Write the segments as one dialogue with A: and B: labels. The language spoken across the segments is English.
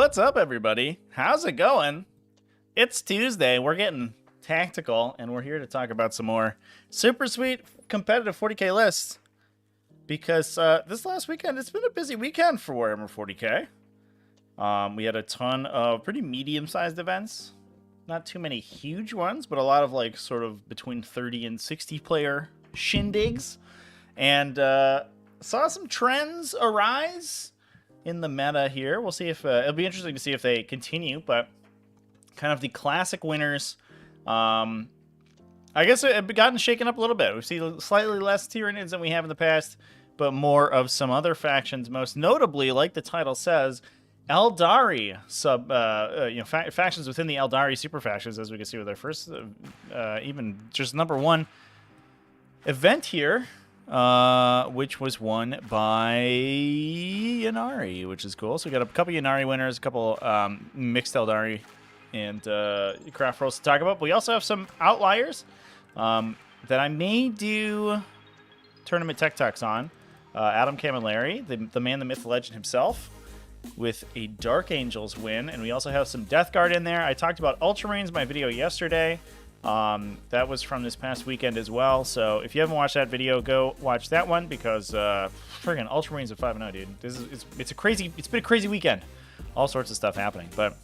A: What's up, everybody? How's it going? It's Tuesday. We're getting tactical, and we're here to talk about some more super sweet competitive 40k lists. Because this last weekend, it's been a busy weekend for Warhammer 40k. We had a ton of pretty medium-sized events. Not too many huge ones, but a lot of like sort of between 30 and 60 player shindigs. And saw some trends arise in the meta here. We'll see if it'll be interesting to see if they continue, but kind of the classic winners. I guess it had gotten shaken up a little bit. We see slightly less Tyranids than we have in the past, but more of some other factions, most notably, like the title says, Eldari factions within the Eldari super factions, as we can see with our first, even just number one event here. Which was won by Ynnari, which is cool. So we got a couple Ynnari winners, a couple mixed Eldari and craft rolls to talk about. But we also have some outliers that I may do tournament tech talks on. Adam Camilleri, the man, the myth, the legend himself, with a Dark Angels win. And we also have some Death Guard in there. I talked about Ultramarines in my video yesterday. That was from this past weekend as well. So if you haven't watched that video, go watch that one because friggin' Ultramarines at 5-0, dude. It's been a crazy weekend. All sorts of stuff happening. But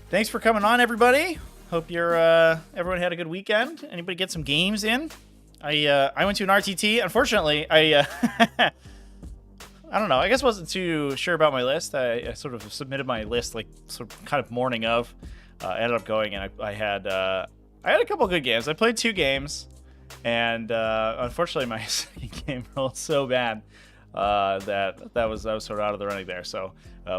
A: thanks for coming on, everybody. Hope everyone had a good weekend. Anybody get some games in? I went to an RTT. Unfortunately, I don't know. I guess I wasn't too sure about my list. I sort of submitted my list like sort of kind of morning of. Ended up going, and I had a couple good games. I played 2 games, and unfortunately, my second game rolled so bad that I was sort of out of the running there. So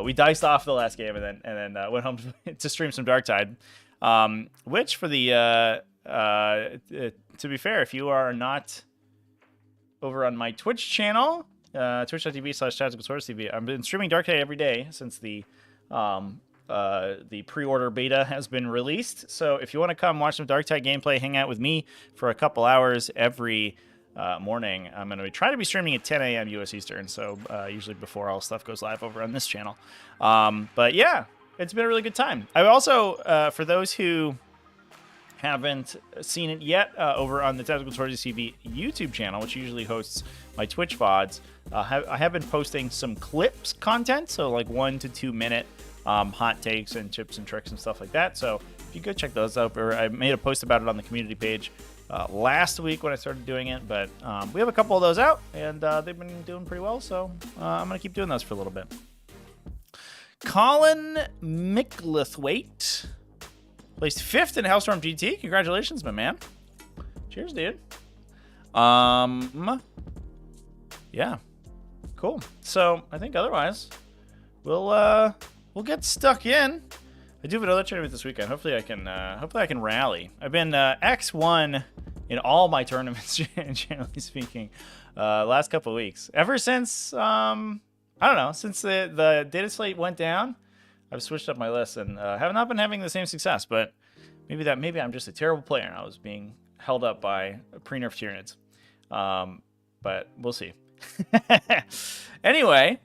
A: we diced off the last game, and then went home to stream some Darktide. Which, for the to be fair, if you are not over on my Twitch channel, twitch.tv/TacticalTortoisetv, I've been streaming Darktide every day since the pre-order beta has been released. So if you want to come watch some Darktide gameplay, hang out with me for a couple hours every morning, I'm going to try to be streaming at 10 a.m. US Eastern, so usually before all stuff goes live over on this channel. But yeah, it's been a really good time. I also, for those who haven't seen it yet, over on the TacticalTortoisetv YouTube channel, which usually hosts my Twitch VODs, I have been posting some clips content, so like 1 to 2 minute hot takes and tips and tricks and stuff like that. So if you go check those out, or I made a post about it on the community page last week when I started doing it, but we have a couple of those out, and they've been doing pretty well, so I'm going to keep doing those for a little bit. Colin Micklithwaite placed 5th in Hellstorm GT. Congratulations, my man. Cheers, dude. Yeah, cool. So I think otherwise we'll get stuck in. I do have another tournament this weekend. Hopefully I can rally. I've been X1 in all my tournaments, generally speaking, last couple of weeks. Ever since I don't know, since the data slate went down, I've switched up my list and have not been having the same success. But maybe I'm just a terrible player and I was being held up by pre-nerf Tyranids. But we'll see. Anyway,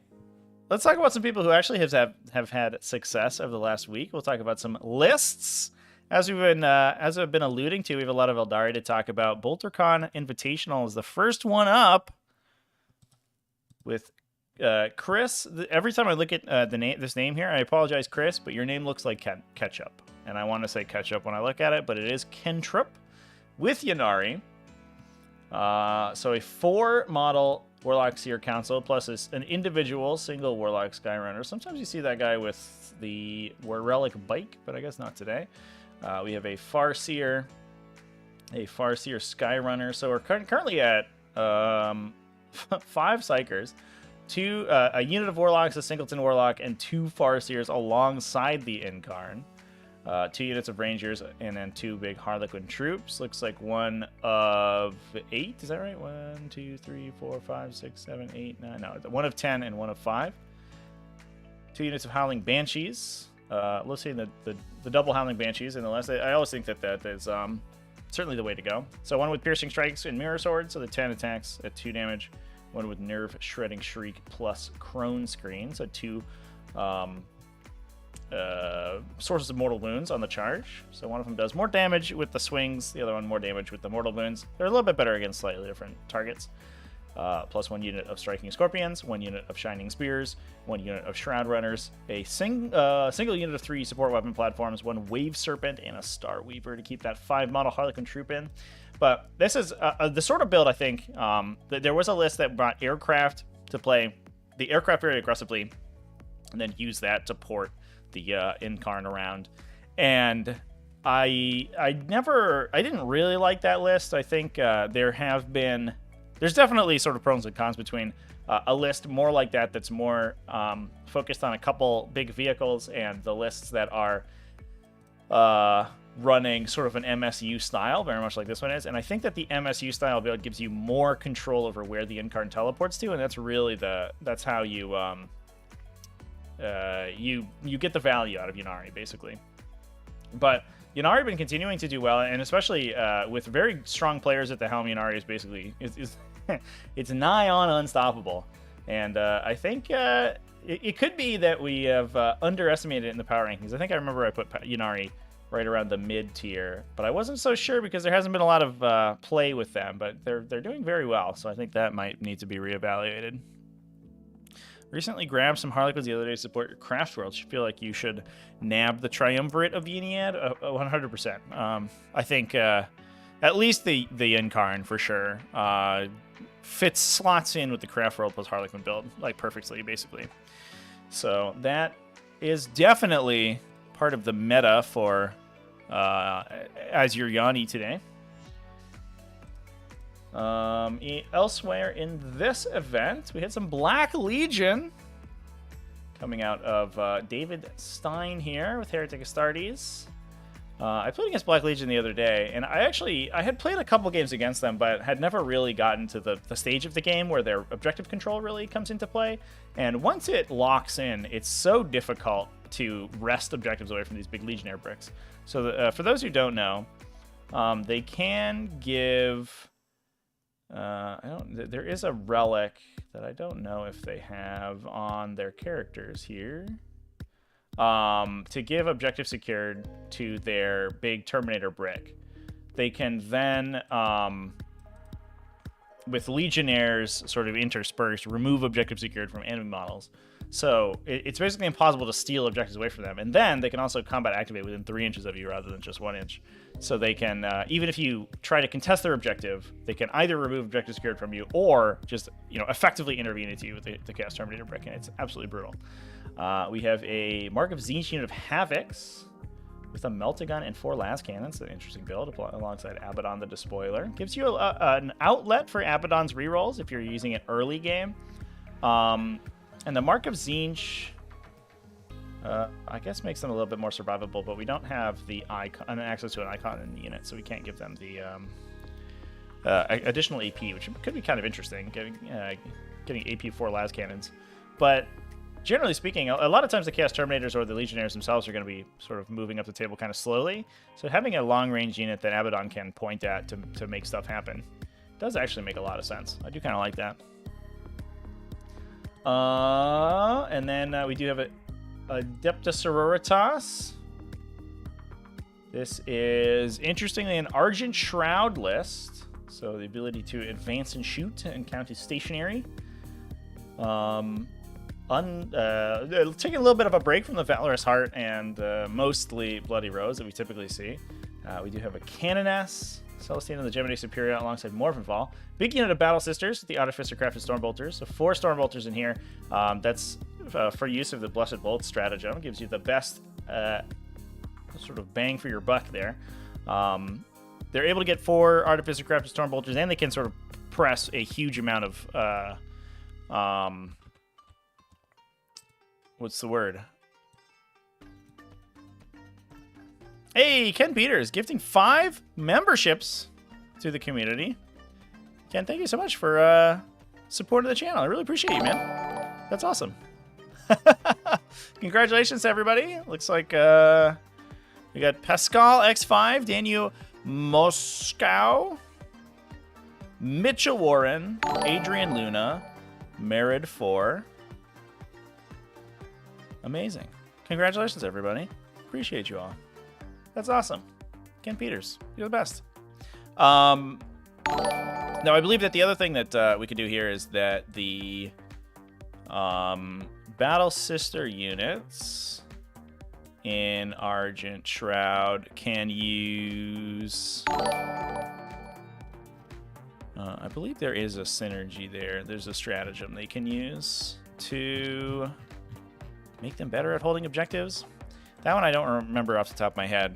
A: let's talk about some people who actually have had success over the last week. We'll talk about some lists. As I've been alluding to, we have a lot of Eldari to talk about. BolterCon Invitational is the first one up with Chris. Every time I look at this name here, I apologize, Chris, but your name looks like ketchup. And I want to say ketchup when I look at it, but it is Kentrip with Ynnari. So a 4-model Warlock Seer Council, plus an individual single Warlock Skyrunner. Sometimes you see that guy with the Relic Bike, but I guess not today. We have a Farseer Skyrunner. So we're currently at 5 Psychers, a unit of Warlocks, a Singleton Warlock, and 2 Farseers alongside the Incarn. 2 units of Rangers, and then 2 big Harlequin troops. Looks like 1 of 8. Is that right? 1, 2, 3, 4, 5, 6, 7, 8, 9. No, 1 of 10 and 1 of 5. 2 units of Howling Banshees. Let's say the double Howling Banshees in the last. I always think that is certainly the way to go. So 1 with Piercing Strikes and Mirror Sword, so the 10 attacks at 2 damage. 1 with Nerve Shredding Shriek plus Crone Screen, so 2 sources of mortal wounds on the charge. So one of them does more damage with the swings, the other one more damage with the mortal wounds. They're a little bit better against slightly different targets. Plus 1 unit of striking scorpions, 1 unit of shining spears, 1 unit of shroud runners, a single unit of 3 support weapon platforms, 1 wave serpent, and a star weaver to keep that 5 model Harlequin troop in. But this is the sort of build, I think, there was a list that brought aircraft to play the aircraft very aggressively, and then use that to port the Incarn around. And I didn't really like that list. I think there's definitely sort of pros and cons between a list more like that that's more focused on a couple big vehicles, and the lists that are running sort of an MSU style, very much like this one is. And I think that the MSU style build gives you more control over where the Incarn teleports to, and that's really that's how you you get the value out of Ynnari, basically. But Ynnari been continuing to do well, and especially with very strong players at the helm, Ynnari is basically it's nigh on unstoppable. And I think it could be that we have underestimated it in the power rankings. I think I remember I put Ynnari right around the mid tier, but I wasn't so sure because there hasn't been a lot of play with them. But they're doing very well, so I think that might need to be reevaluated. Recently grabbed some Harlequins the other day to support your craft world. You feel like you should nab the Triumvirate of the Ennead? 100%. I think at least the Incarn for sure slots in with the craft world plus Harlequin build like perfectly, basically. So that is definitely part of the meta for as your Ynnari today. Elsewhere in this event, we had some Black Legion coming out of David Stein here with Heretic Astartes. I played against Black Legion the other day, and I had played a couple games against them, but had never really gotten to the stage of the game where their objective control really comes into play. And once it locks in, it's so difficult to wrest objectives away from these big Legionnaire bricks. So for those who don't know, they can give... there is a relic that I don't know if they have on their characters here. To give objective secured to their big Terminator brick. They can then, with Legionnaires sort of interspersed, remove objective secured from enemy models. So it's basically impossible to steal objectives away from them. And then they can also combat activate within 3 inches of you rather than just 1 inch. So they can, even if you try to contest their objective, they can either remove objective secured from you or just, effectively intervene into you with the Chaos Terminator brick. And it's absolutely brutal. We have a Mark of Tzeentch unit of Havocs with a Meltagun and 4 las cannons. An interesting build alongside Abaddon the Despoiler. Gives you an outlet for Abaddon's rerolls if you're using it early game. And the Mark of Tzeentch, I guess, makes them a little bit more survivable, but we don't have the icon, access to an icon in the unit, so we can't give them the additional AP, which could be kind of interesting, getting AP 4 las cannons. But generally speaking, a lot of times the Chaos Terminators or the Legionnaires themselves are going to be sort of moving up the table kind of slowly. So having a long-range unit that Abaddon can point at to make stuff happen does actually make a lot of sense. I do kind of like that. And then we do have a Adepta Sororitas. This is, interestingly, an Argent Shroud list. So the ability to advance and shoot and count as stationary. Taking a little bit of a break from the Valorous Heart and mostly Bloody Rose that we typically see. We do have a Canoness, Celestina the Gemini Superior alongside Morvenfall. Big unit of Battle Sisters, the Artificer Crafted Stormbolters. So 4 Stormbolters in here. That's for use of the Blessed Bolt stratagem. Gives you the best sort of bang for your buck there. They're able to get 4 Artificer Crafted Stormbolters, and they can sort of press a huge amount of... what's the word? Hey, Ken Peters, gifting 5 memberships to the community. Ken, thank you so much for supporting the channel. I really appreciate you, man. That's awesome. Congratulations to everybody. Looks like we got Pascal X5, Daniel Moscow, Mitchell Warren, Adrian Luna, Merid 4, Amazing. Congratulations, everybody. Appreciate you all. That's awesome. Ken Peters, you're the best. Now, I believe that the other thing that we could do here is that the Battle Sister units in Argent Shroud can use... I believe there is a synergy there. There's a stratagem they can use to make them better at holding objectives. That one I don't remember off the top of my head.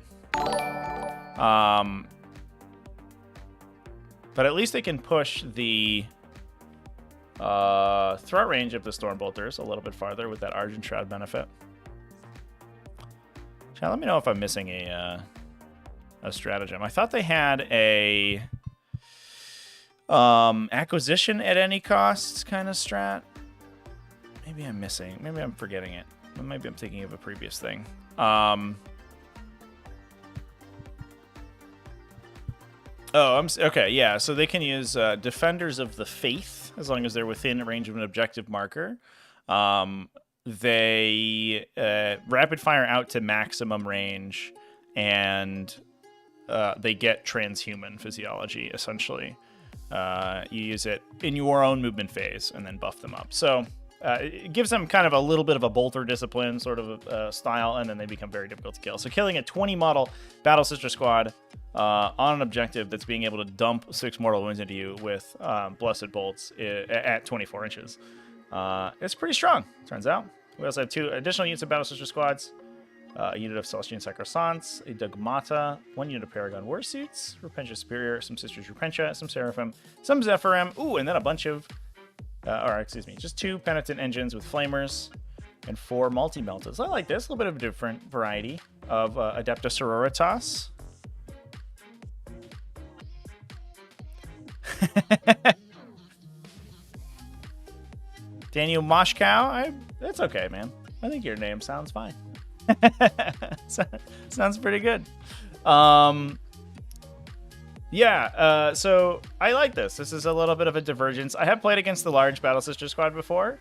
A: But at least they can push the threat range of the Stormbolters a little bit farther with that Argent Shroud benefit. Chat, let me know if I'm missing a stratagem. I thought they had a acquisition at any cost kind of strat. Maybe I'm missing. Maybe I'm forgetting it. Maybe I'm thinking of a previous thing. Okay, yeah. So they can use Defenders of the Faith as long as they're within range of an objective marker. They rapid fire out to maximum range, and they get transhuman physiology, essentially. You use it in your own movement phase and then buff them up. So it gives them kind of a little bit of a bolter discipline sort of style, and then they become very difficult to kill. So killing a 20 model Battle Sister squad on an objective that's being able to dump 6 mortal wounds into you with Blessed Bolts at 24 inches. It's pretty strong, turns out. We also have 2 additional units of Battle Sister squads. A unit of Celestian Sacrosants, a Dogmata, 1 unit of Paragon Warsuits, Repentia Superior, some Sisters Repentia, some Seraphim, some Zephyrim, ooh, and then a bunch of, just 2 Penitent Engines with Flamers, and 4 Multi-Meltas. I like this, a little bit of a different variety of Adepta Sororitas. Daniel Moshkow, that's okay, man. I think your name sounds fine. Sounds pretty good. So I like this. This is a little bit of a divergence. I have played against the large Battle Sister squad before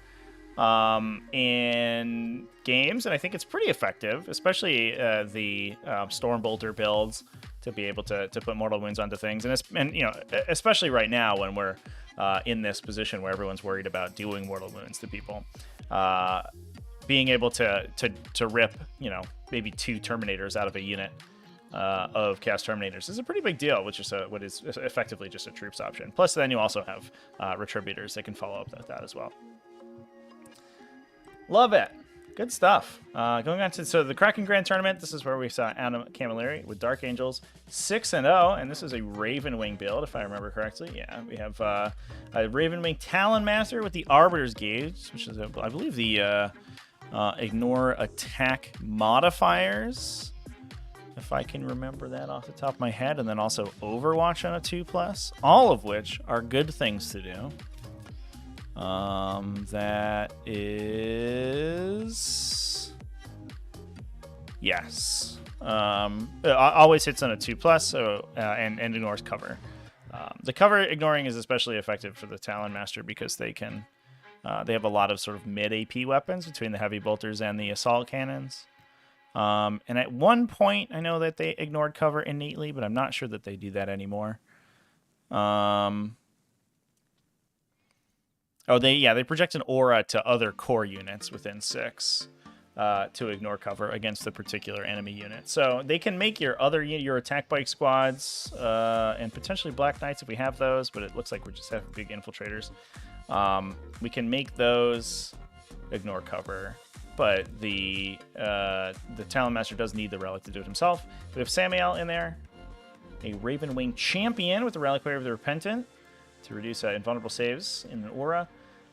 A: in games, and I think it's pretty effective, especially the Stormbolter builds to be able to put mortal wounds onto things, and especially right now when we're in this position where everyone's worried about doing mortal wounds to people. Being able to rip, maybe 2 Terminators out of a unit of Chaos Terminators is a pretty big deal, which is what is effectively just a troops option. Plus, then you also have Retributors that can follow up with that as well. Love it. Good stuff. Going on to the Kraken Grand Tournament, this is where we saw Adam Camilleri with Dark Angels 6-0, and this is a Ravenwing build, if I remember correctly. Yeah, we have a Ravenwing Talon Master with the Arbiter's Gauge, which is, I believe, the ignore attack modifiers, if I can remember that off the top of my head, and then also Overwatch on a 2+, all of which are good things to do. That is... Yes. Always hits on a 2+, so and ignores cover. The cover ignoring is especially effective for the Talon Master because they can... they have a lot of sort of mid-AP weapons between the Heavy Bolters and the Assault Cannons. And at one point, I know that they ignored cover innately, but I'm not sure that they do that anymore. They project an aura to other core units within 6 to ignore cover against the particular enemy unit. So they can make your attack bike squads and potentially Black Knights if we have those, but it looks like we just have big infiltrators. We can make those ignore cover, but the Talon Master does need the relic to do it himself. We have Samael in there, a Ravenwing Champion with the Reliquary of the Repentant to reduce invulnerable saves in an aura.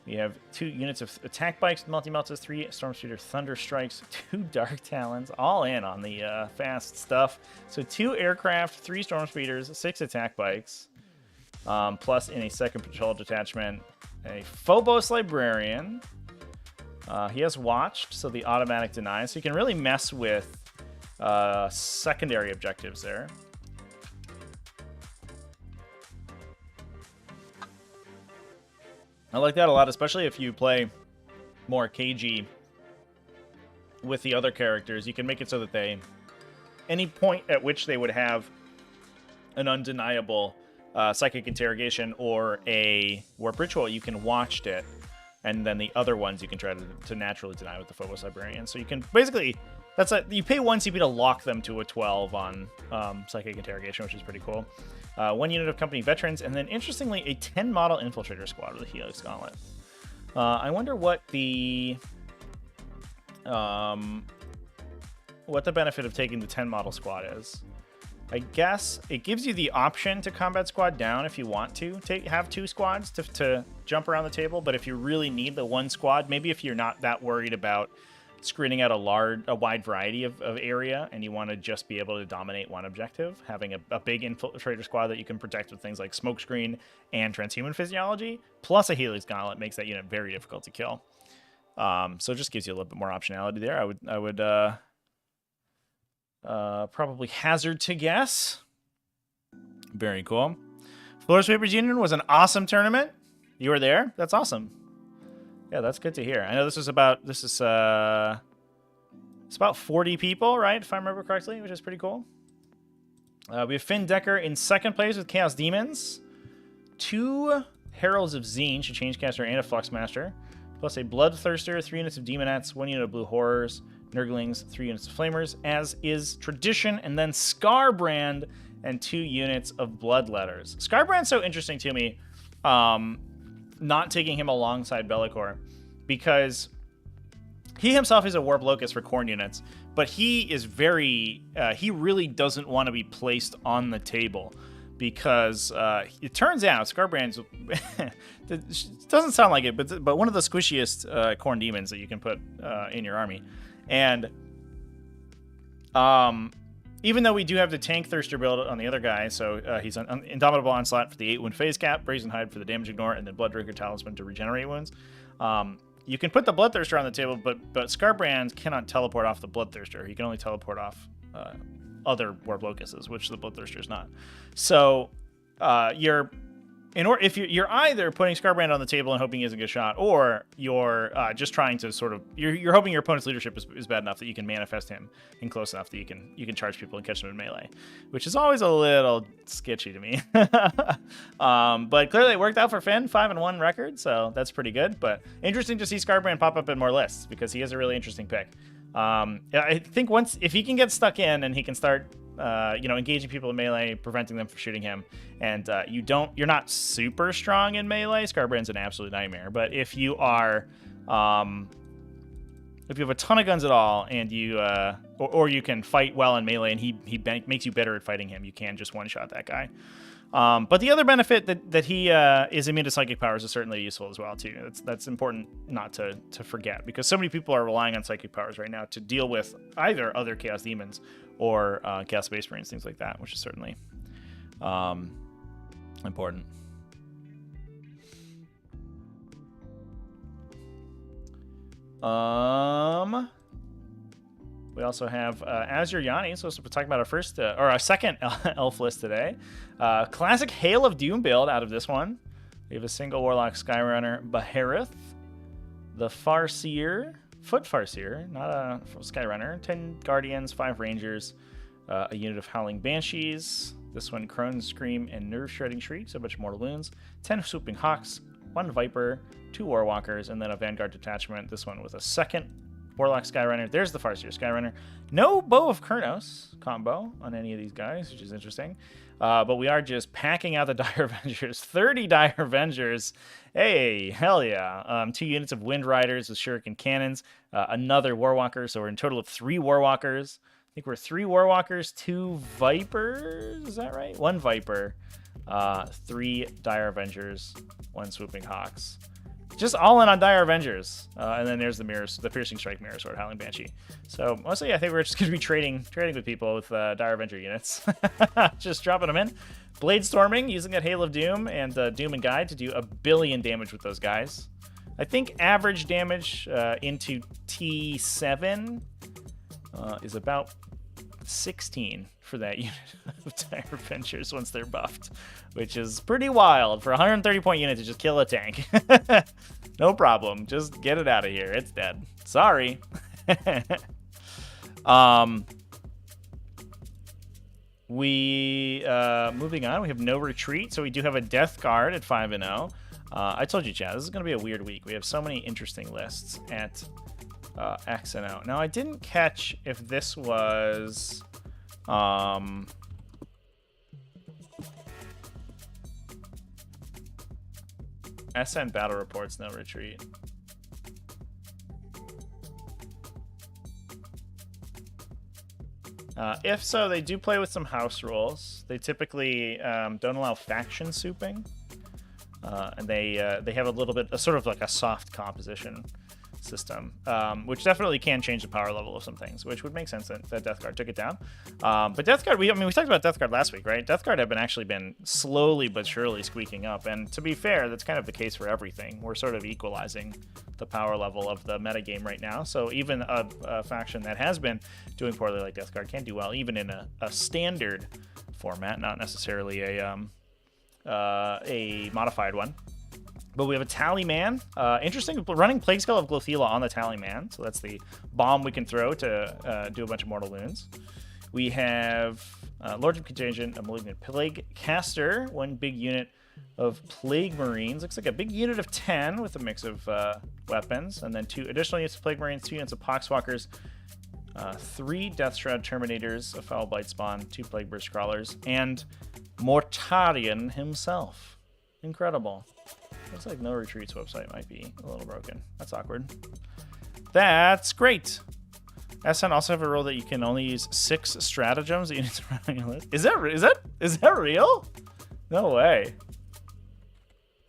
A: We have 2 units of attack bikes, multi-meltas, 3 Stormspeeder Thunder Strikes, 2 Dark Talons, all in on the fast stuff. So 2 aircraft, 3 Stormspeeders, 6 attack bikes, plus in a second patrol detachment, a Phobos Librarian. He has Watched, so the automatic denies. So you can really mess with secondary objectives there. I like that a lot, especially if you play more cagey with the other characters, you can make it so that they, any point at which they would have an undeniable psychic interrogation or a warp ritual, you can watch it, and then the other ones you can try to naturally deny with the Phobos Librarian. So you can basically, you pay 1 CP to lock them to a 12 on psychic interrogation, which is pretty cool. 1 unit of company veterans, and then interestingly, a 10 model infiltrator squad with a Helix Gauntlet. I wonder what the benefit of taking the 10 model squad is. I guess it gives you the option to combat squad down if you want to have 2 squads to jump around the table, but if you really need the 1 squad, maybe if you're not that worried about screening out a wide variety of area and you want to just be able to dominate one objective, having a big infiltrator squad that you can protect with things like smokescreen and transhuman physiology, plus a Helix Gauntlet makes that unit very difficult to kill. So it just gives you a little bit more optionality there. I would probably hazard to guess. Very cool. Floor Sweepers Union was an awesome tournament. You were there? That's awesome. Yeah, that's good to hear. I know it's about 40 people, right? If I remember correctly, which is pretty cool. We have Finn Decker in 2nd place with Chaos Demons. 2 Heralds of Zine, a Changecaster and a Fluxmaster. Plus a Bloodthirster, 3 units of Demonettes, 1 unit of Blue Horrors, Nurglings, 3 units of Flamers, as is tradition, and then Scarbrand and 2 units of Bloodletters. Scarbrand's so interesting to me, not taking him alongside Bellicor, because he himself is a Warp Locust for Khorne units, but he is he really doesn't want to be placed on the table, because it turns out Scarbrand's it doesn't sound like it, but one of the squishiest Khorne demons that you can put in your army. And even though we do have the Tank Thirster build on the other guy, so he's an Indomitable Onslaught for the 8 wound phase cap, Brazen Hide for the damage ignore, and then Blood Drinker Talisman to regenerate wounds. You can put the Bloodthirster on the table, but Scarbrand cannot teleport off the Bloodthirster. He can only teleport off other Warp Locusts, which the Bloodthirster is not. So you're either putting Scarbrand on the table and hoping he doesn't get shot, or you're just trying to sort of you're hoping your opponent's leadership is bad enough that you can manifest him in close enough that you can charge people and catch them in melee, which is always a little sketchy to me. But clearly it worked out for Finn, 5-1 record, so that's pretty good. But interesting to see Scarbrand pop up in more lists because he is a really interesting pick. I think if he can get stuck in and he can start engaging people in melee, preventing them from shooting him, and you're not super strong in melee, Scarbrand's an absolute nightmare. But if you are, if you have a ton of guns at all, and you or you can fight well in melee, and he makes you better at fighting him, you can just one-shot that guy. But the other benefit that he is immune to psychic powers is certainly useful as well too. That's important not to forget, because so many people are relying on psychic powers right now to deal with either other Chaos Demons or Chaos Space Marines, things like that, which is certainly important. We also have Azure Ynnari, so we're talking about our first or our second elf list today. Classic Hail of Doom build out of this one. We have a single Warlock Skyrunner Bahareth, the Farseer, Foot Farseer, not a Skyrunner, 10 Guardians, 5 Rangers, a unit of Howling Banshees, this one Crone's Scream and Nerve Shredding Shriek, so a bunch of mortal wounds, 10 Swooping Hawks, 1 Viper, 2 Warwalkers, and then a Vanguard Detachment, this one with a second Warlock Skyrunner. There's the Farseer Skyrunner. No Bow of Kurnos combo on any of these guys, which is interesting. But we are just packing out the Dire Avengers. 30 Dire Avengers. Hey, hell yeah. 2 units of Wind Riders with Shuriken Cannons. Another Warwalker, so we're in total of 3 Warwalkers. I think we're 3 Warwalkers, 2 Vipers. Is that right? 1 Viper, 3 Dire Avengers, 1 Swooping Hawks. Just all in on Dire Avengers. And then there's the Piercing Strike Mirror Sword, Howling Banshee. So mostly I think we're just going to be trading with people with Dire Avenger units. Just dropping them in. Blade Storming, using that Hail of Doom and Doom and Guide to do 1 billion damage with those guys. I think average damage into T7 is about 16 for that unit of Dire Avengers once they're buffed, which is pretty wild for a 130 point unit to just kill a tank. No problem, just get it out of here, it's dead. Sorry. Moving on, we have no retreat, so we do have a Death Guard at 5-0. I told you, Chad, this is going to be a weird week. We have so many interesting lists at X and O. Now, I didn't catch if this was... SN Battle Reports, no retreat. If so, they do play with some house rules. They typically don't allow faction souping. And they have a little bit, sort of like a soft composition system, which definitely can change the power level of some things, which would make sense that Death Guard took it down. But Death Guard, we talked about Death Guard last week, right? Death Guard have actually been slowly but surely squeaking up, and to be fair, that's kind of the case for everything. We're sort of equalizing the power level of the metagame right now, so even a faction that has been doing poorly like Death Guard can do well, even in a standard format, not necessarily a modified one. But we have a Tallyman. Interesting, running Plague Skull of Glothila on the Tallyman. So that's the bomb we can throw to do a bunch of Mortal Wounds. We have Lords of Contagion, a Malignant Plague Caster, one big unit of Plague Marines. Looks like a big unit of 10 with a mix of weapons. And then 2 additional units of Plague Marines, 2 units of Poxwalkers, 3 Death Shroud Terminators, a Foul Blight Spawn, 2 Plague Burst Crawlers, and Mortarion himself. Incredible. Looks like No Retreat's website might be a little broken. That's awkward. That's great. SN also have a rule that you can only use 6 stratagems that you need to run on your list. Is that real? No way.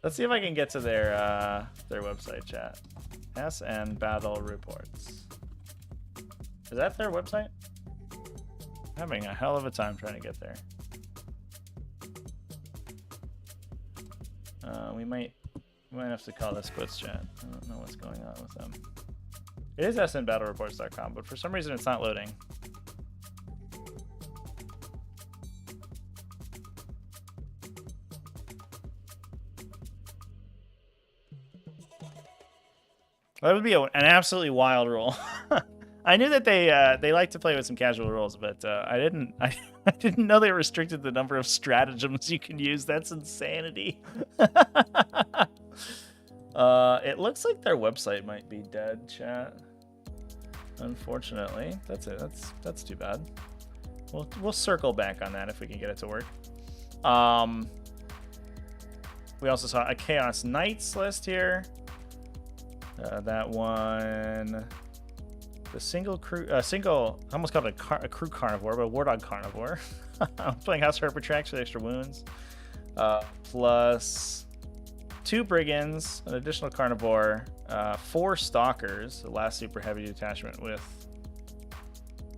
A: Let's see if I can get to their website, chat. SN Battle Reports. Is that their website? I'm having a hell of a time trying to get there. We might have to call this quits, chat. I don't know what's going on with them. It is snbattlereports.com, but for some reason it's not loading. That would be an absolutely wild rule. I knew that they like to play with some casual rules, but I didn't know they restricted the number of stratagems you can use. That's insanity. It looks like their website might be dead, chat. Unfortunately, that's it. That's too bad. We'll circle back on that if we can get it to work. We also saw a Chaos Knights list here. That one. The single crew, I almost called it a crew carnivore, but a war dog carnivore. I'm playing House Harper Tracks for the extra wounds. Plus 2 brigands, an additional carnivore, 4 stalkers, the last super heavy detachment with,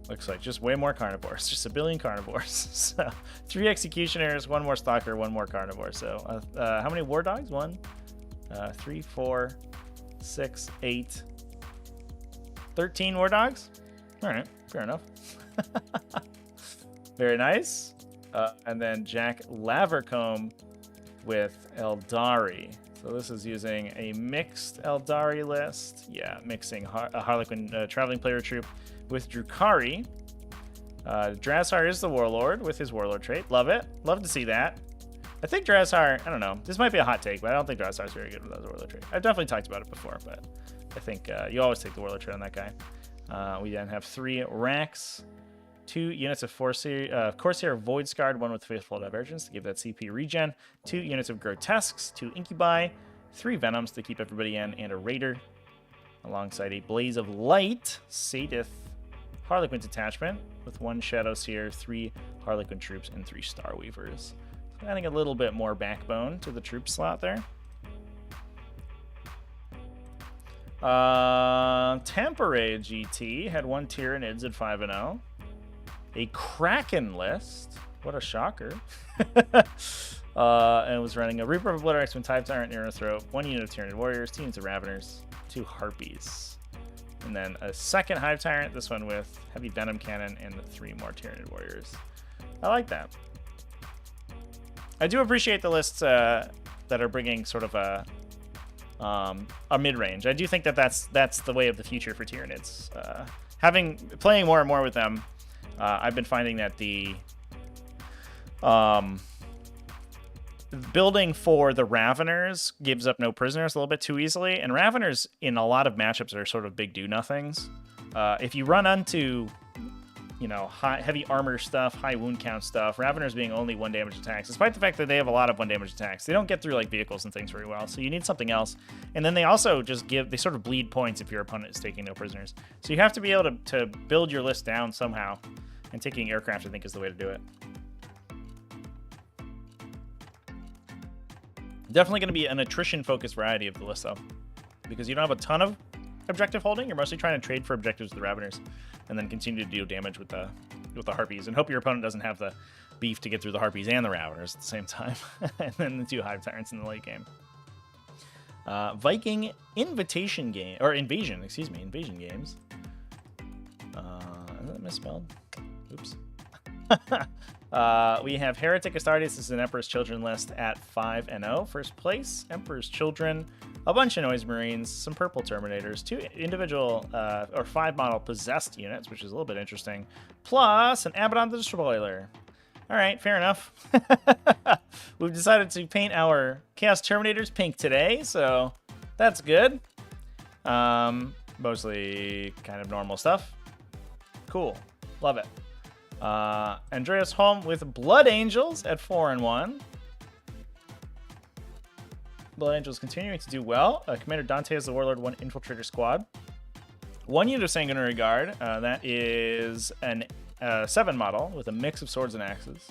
A: looks like just way more carnivores, just a billion carnivores. So 3 executioners, 1 more stalker, 1 more carnivore. So how many war dogs? 1, 3, 4, 6, 8. 13 war dogs? All right, fair enough. Very nice. And then Jack Lavercombe with Eldari. So this is using a mixed Eldari list. Yeah, mixing a Harlequin traveling player troop with Drukhari. Drazhar is the warlord with his warlord trait. Love it. Love to see that. I think Drazhar, I don't know. This might be a hot take, but I don't think Drazhar is very good with the warlord trait. I've definitely talked about it before, but I think you always take the warlord trait on that guy. We then have 3 Racks, 2 units of Corsair Void Scarred, 1 with Faithful Divergence to give that CP regen, 2 units of Grotesques, 2 Incubi, 3 Venoms to keep everybody in, and a Raider, alongside a Blaze of Light, Sadith, Harlequin detachment, with 1 Shadow Seer, 3 Harlequin troops, and 3 Star Weavers. So adding a little bit more backbone to the troop slot there. Tempore GT had 1 Tyranids at 5-0. A Kraken list. What a shocker. And was running a Reaper of Blood X, 1 Type Tyrant, Neurothroat, 1 unit of Tyranid Warriors, 2 units of Raveners, 2 Harpies. And then a second Hive Tyrant, this one with Heavy Venom Cannon and 3 more Tyranid Warriors. I like that. I do appreciate the lists that are bringing sort of a mid-range. I do think that that's the way of the future for Tyranids. playing more and more with them, I've been finding that the building for the Raveners gives up no prisoners a little bit too easily, and Raveners in a lot of matchups are sort of big do-nothings. If you run onto, you know, heavy armor stuff, high wound count stuff, Raveners being only 1 damage attacks, despite the fact that they have a lot of 1 damage attacks, they don't get through like vehicles and things very well, so you need something else. And then they also just they sort of bleed points if your opponent is taking no prisoners. So you have to be able to build your list down somehow, and taking aircraft, I think, is the way to do it. Definitely going to be an attrition-focused variety of the list, though, because you don't have a ton of objective holding. You're mostly trying to trade for objectives with the Raveners, and then continue to deal damage with the Harpies, and hope your opponent doesn't have the beef to get through the Harpies and the Raveners at the same time, and then the 2 Hive Tyrants in the late game. Viking invitation game, or invasion games. Is that misspelled? Oops. We have Heretic Astartes. This is an Emperor's Children list at 5-0. First place, Emperor's Children, a bunch of Noise Marines, some Purple Terminators, 2 individual or 5 model possessed units, which is a little bit interesting, plus an Abaddon the Destroyer. All right, fair enough. We've decided to paint our Chaos Terminators pink today, so that's good. Mostly kind of normal stuff. Cool. Love it. Andreas Holm with Blood Angels at 4-1. Blood Angels continuing to do well. Commander Dante has the Warlord 1 Infiltrator Squad. 1 unit of Sanguinary Guard. That is an 7 model with a mix of swords and axes.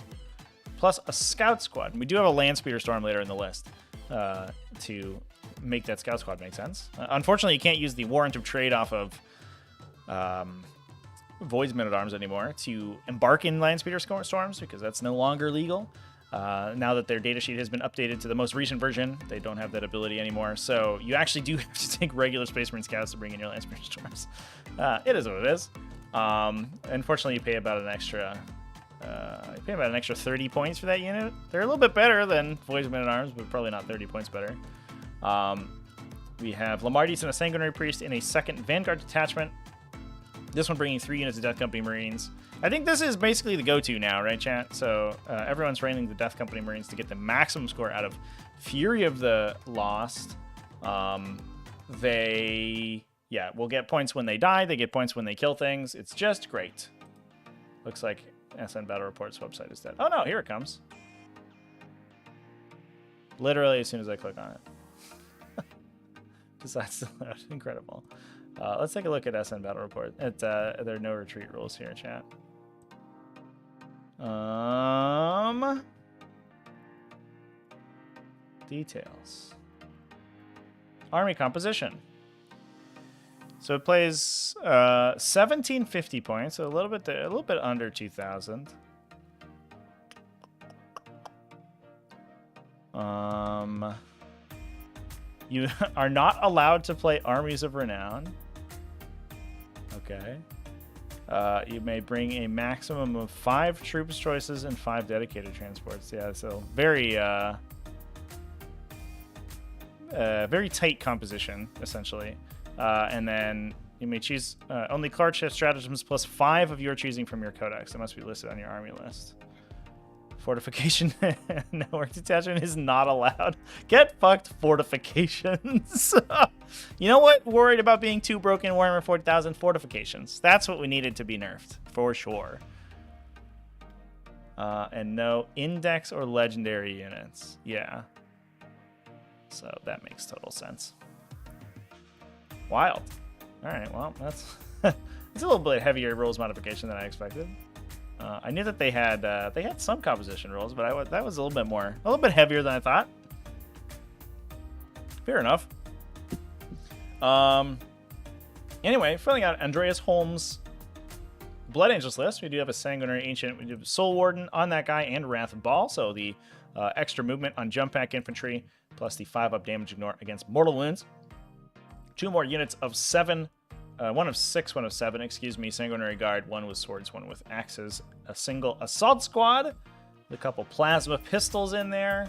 A: Plus a Scout Squad. And we do have a Landspeeder Storm later in the list to make that Scout Squad make sense. Unfortunately, you can't use the Warrant of Trade off of Void's Men-at-Arms anymore to embark in Landspeeder Storms, because that's no longer legal. Now that their datasheet has been updated to the most recent version, they don't have that ability anymore. So you actually do have to take regular Space Marine Scouts to bring in your Landspeeder Storms. It is what it is. Unfortunately, you pay about an extra 30 points for that unit. They're a little bit better than Void's Men-at-Arms, but probably not 30 points better. We have Lamardis and a Sanguinary Priest in a 2nd Vanguard detachment. This one bringing 3 units of Death Company Marines. I think this is basically the go-to now, right, chat? So everyone's running the Death Company Marines to get the maximum score out of Fury of the Lost. They will get points when they die. They get points when they kill things. It's just great. Looks like SN Battle Report's website is dead. Oh, no, here it comes. Literally as soon as I click on it. Decides to load. Incredible. Let's take a look at SN Battle Report. At there are no retreat rules here, chat. Details. Army composition. So it plays 1750 points, so a little bit under 2,000. You are not allowed to play Armies of Renown. Okay. You may bring a maximum of 5 troops choices and 5 dedicated transports. Yeah, so very tight composition, essentially. And then you may choose only card-shift stratagems plus 5 of your choosing from your codex. That must be listed on your army list. Fortification network detachment is not allowed. Get fucked, fortifications. You know what? Worried about being too broken in Warhammer 40,000 fortifications. That's what we needed to be nerfed, for sure. And no index or legendary units. Yeah. So that makes total sense. Wild. All right, well, that's it's a little bit heavier rules modification than I expected. I knew that they had some composition rules, but that was a little bit heavier than I thought. Fair enough. Anyway, filling out Andreas Holmes' Blood Angels list, we do have a Sanguinary Ancient, we do have Soul Warden on that guy, and Wrath of Baal, so the extra movement on Jump Pack Infantry, plus the 5-up damage ignore against mortal wounds. 2 more units of 7. 1 of 6, 1 of 7, excuse me, Sanguinary Guard, 1 with swords, 1 with axes, a single assault squad, with a couple plasma pistols in there,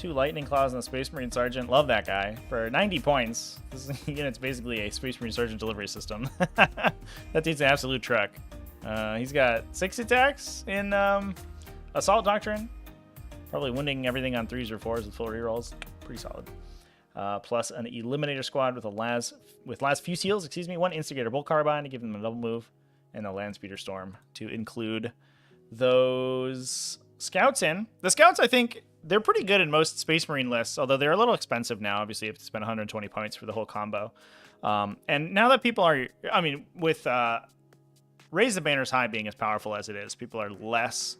A: 2 Lightning Claws and a Space Marine Sergeant. Love that guy. For 90 points, this unit's basically a Space Marine Sergeant delivery system. That dude's an absolute truck. He's got 6 attacks in Assault Doctrine. Probably winning everything on 3s or 4s with full rerolls. Pretty solid. Plus an Eliminator Squad with las Fusiles, 1 Instigator Bolt Carbine to give them a double move, and a Landspeeder Storm to include those Scouts in. The Scouts, I think, they're pretty good in most Space Marine lists, although they're a little expensive now. Obviously, you have to spend 120 points for the whole combo. And now that people are, I mean, with Raise the Banners High being as powerful as it is, people are less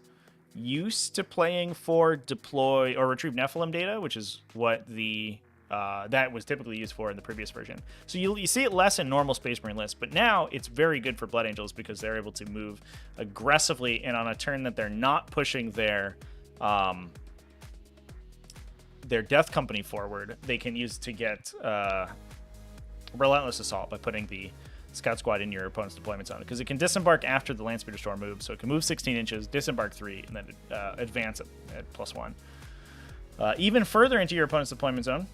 A: used to playing for deploy or retrieve Nephilim data, which is what the that was typically used for in the previous version. So you see it less in normal Space Marine lists, but now it's very good for Blood Angels because they're able to move aggressively, and on a turn that they're not pushing their Death Company forward, they can use to get Relentless Assault by putting the Scout Squad in your opponent's deployment zone, because it can disembark after the Landspeeder Storm moves, so it can move 16 inches, disembark 3, and then advance at +1. Even further into your opponent's deployment zone,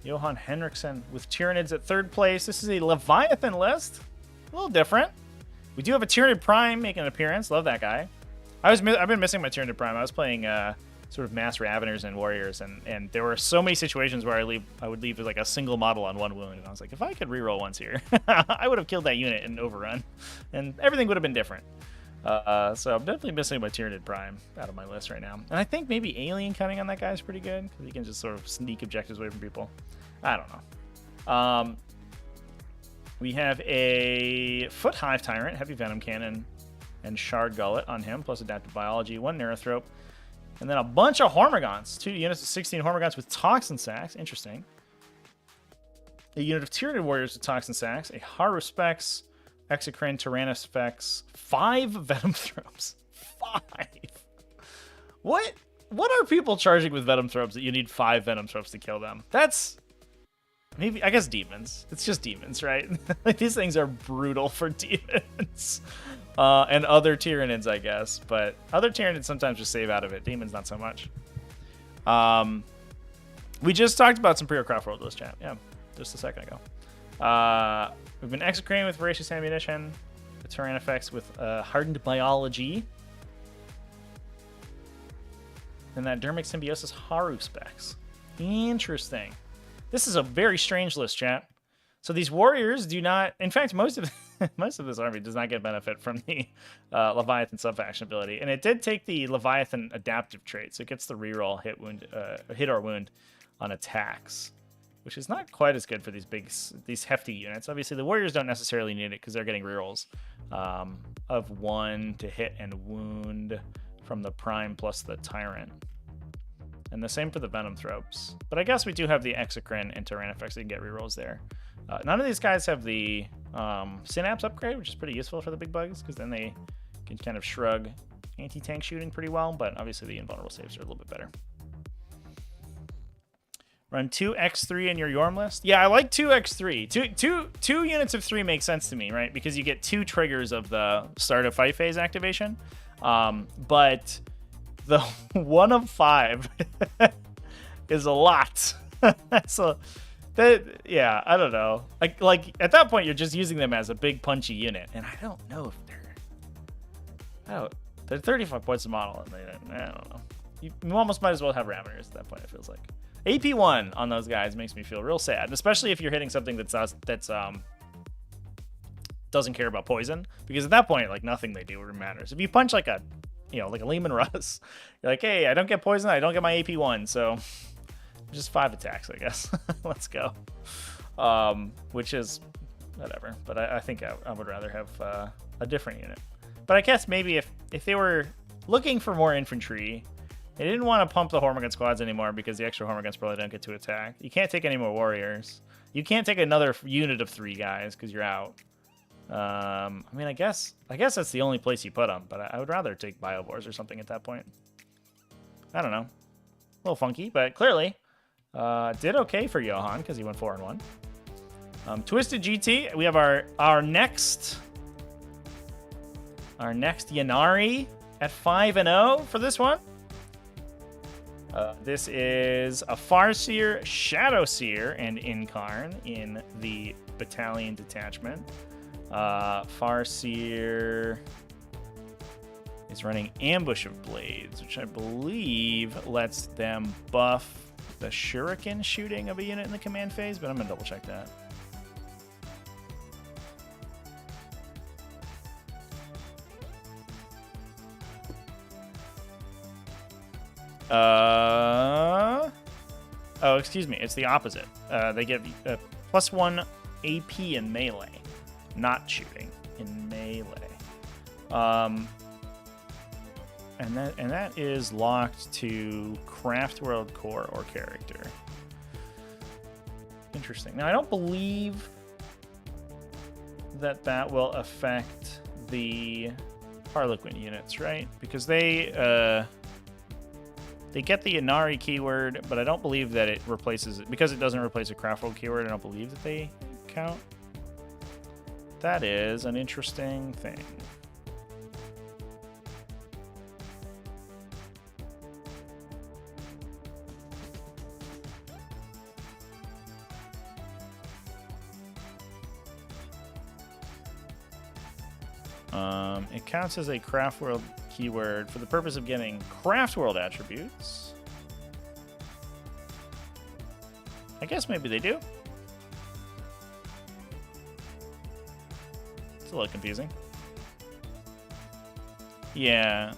A: Johan Henriksen with Tyranids at 3rd place. This is a Leviathan list. A little different. We do have a Tyranid Prime making an appearance. Love that guy. I've been missing my Tyranid Prime. I was playing sort of Mass Raveners and Warriors, and there were so many situations where I would leave with like a single model on 1 wound, and I was like, if I could reroll once here, I would have killed that unit in overrun, and everything would have been different. So I'm definitely missing my Tyranid Prime out of my list right now. And I think maybe Alien Cunning on that guy is pretty good, because he can just sort of sneak objectives away from people. I don't know. We have a Foot Hive Tyrant, Heavy Venom Cannon, and Shard Gullet on him, plus Adaptive Biology, 1 Neurothrope, and then a bunch of Hormigons. 2 units of 16 Hormigons with Toxin Sacks. Interesting. A unit of Tyranid Warriors with Toxin Sacks, a Haruspex, Exocrine, Tyrannospex, 5 Venom Throps. 5. What are people charging with Venom Throps that you need 5 Venom Throps to kill them? That's maybe, I guess, demons. It's just demons, right? Like, these things are brutal for demons. And other Tyranids, I guess. But other Tyranids sometimes just save out of it. Demons, not so much. We just talked about some pre-Craft World list chat. Yeah, just a second ago. We've been Exocrine with Voracious Ammunition. The Tyrannofex with Hardened Biology. And that Dermic Symbiosis Haruspex. Interesting. This is a very strange list, chat. So these warriors do not... In fact, most of this army does not get benefit from the Leviathan subfaction ability. And it did take the Leviathan adaptive trait, so it gets the reroll hit or wound on attacks, which is not quite as good for these hefty units. Obviously, the warriors don't necessarily need it because they're getting rerolls of 1 to hit and wound from the Prime plus the Tyrant. And the same for the Venom Thropes. But I guess we do have the Exocrine and Tyrannofex that can get rerolls there. None of these guys have the Synapse upgrade, which is pretty useful for the big bugs, because then they can kind of shrug anti-tank shooting pretty well, but obviously the invulnerable saves are a little bit better. Run 2x3 in your Yorm list. Yeah, I like 2x3. Two units of 3 make sense to me, right? Because you get 2 triggers of the start of fight phase activation. But the 1 of 5 is a lot. Yeah, I don't know. Like at that point, you're just using them as a big punchy unit, and I don't know if they're 35 points a model, and I don't know. You almost might as well have Raveners at that point. It feels like AP1 on those guys makes me feel real sad, especially if you're hitting something that's doesn't care about poison, because at that point, like, nothing they do matters. If you punch like a Lehman Russ, you're like, hey, I don't get poison, I don't get my AP1, so just 5 attacks, I guess. Let's go. Which is whatever, but I think I would rather have a different unit. But I guess maybe if they were looking for more infantry, they didn't want to pump the Hormigón squads anymore, because the extra Hormigons probably don't get to attack. You can't take any more warriors. You can't take another unit of 3 guys because you're out. I mean, I guess that's the only place you put them, but I would rather take Biovores or something at that point. I don't know. A little funky, but clearly did okay for Johan because he went 4-1. Twisted GT, we have our next Ynnari at 5-0 for this one. This is a Farseer, Shadowseer, and Incarn in the Battalion Detachment. Farseer is running Ambush of Blades, which I believe lets them buff the shuriken shooting of a unit in the command phase, but I'm going to double check that. Oh, excuse me. It's the opposite. They get +1 AP in melee, not shooting in melee. And that is locked to Craft World Core or character. Interesting. Now I don't believe that will affect the Harlequin units, right? Because they get the Ynnari keyword, but I don't believe that it replaces it. Because it doesn't replace a Craft World keyword, I don't believe that they count. That is an interesting thing. It counts as a Craft World keyword for the purpose of getting Craft World attributes. I guess maybe they do. It's a little confusing. Yeah.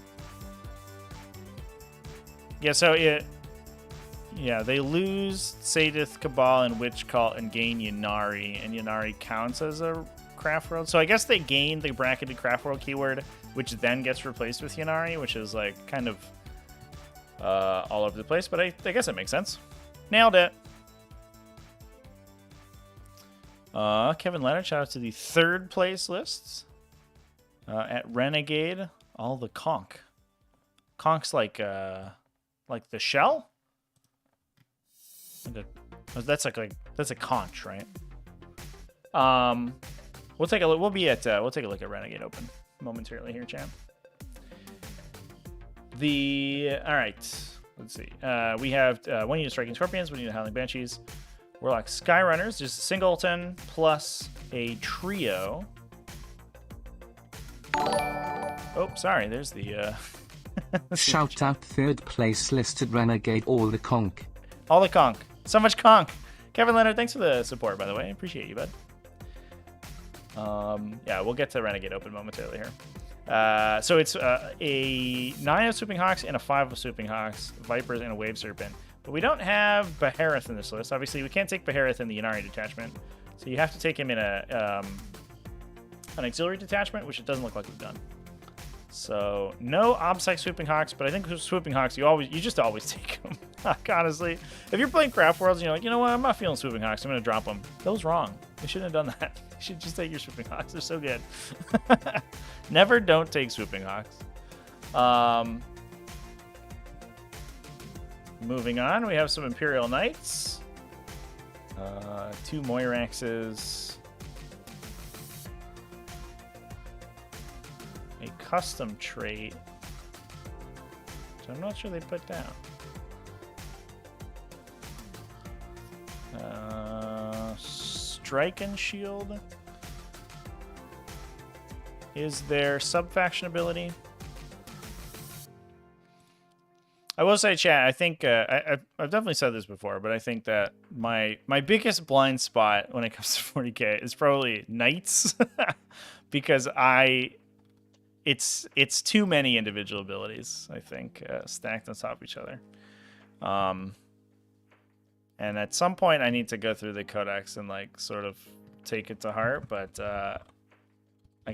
A: Yeah, so they lose Sadith, Cabal, and Witch Cult and gain Ynnari, and Ynnari counts as a Craft World. So I guess they gain the bracketed Craft World keyword, which then gets replaced with Ynnari, which is like kind of all over the place, but I guess it makes sense. Nailed it. Kevin Leonard, shout out to the third place lists. At Renegade, all the conch. Conch's like the shell? That's a conch, right? We'll take a look. We'll take a look at Renegade Open momentarily here, champ. All right. Let's see. We have 1 unit Striking Scorpions, 1 unit Howling Banshees, Warlock Skyrunners, just a singleton plus a trio. Oh, sorry. There's the
B: shout out third place listed Renegade, all the conch.
A: All the conch. So much conch. Kevin Leonard, thanks for the support, by the way. I appreciate you, bud. Yeah, we'll get to Renegade Open momentarily here. So it's a 9 of Swooping Hawks and a 5 of Swooping Hawks, Vipers, and a Wave Serpent. But we don't have Behareth in this list. Obviously, we can't take Behareth in the Ynnari detachment. So you have to take him in an auxiliary detachment, which it doesn't look like we've done. So no Obsec Swooping Hawks, but I think Swooping Hawks, you just always take them. Honestly, if you're playing Craft Worlds and you're like, you know what, I'm not feeling Swooping Hawks, I'm going to drop them. That was wrong. You shouldn't have done that. You should just take your Swooping Hawks. They're so good. Never don't take Swooping Hawks. Moving on, we have some Imperial Knights. 2 Moiraxes. A custom trait, which I'm not sure they put down. Strike and Shield is their sub-faction ability. I will say, chat, I think I've definitely said this before, but I think that my biggest blind spot when it comes to 40k is probably Knights, because it's too many individual abilities, I think, stacked on top of each other. And at some point, I need to go through the codex and like sort of take it to heart, but I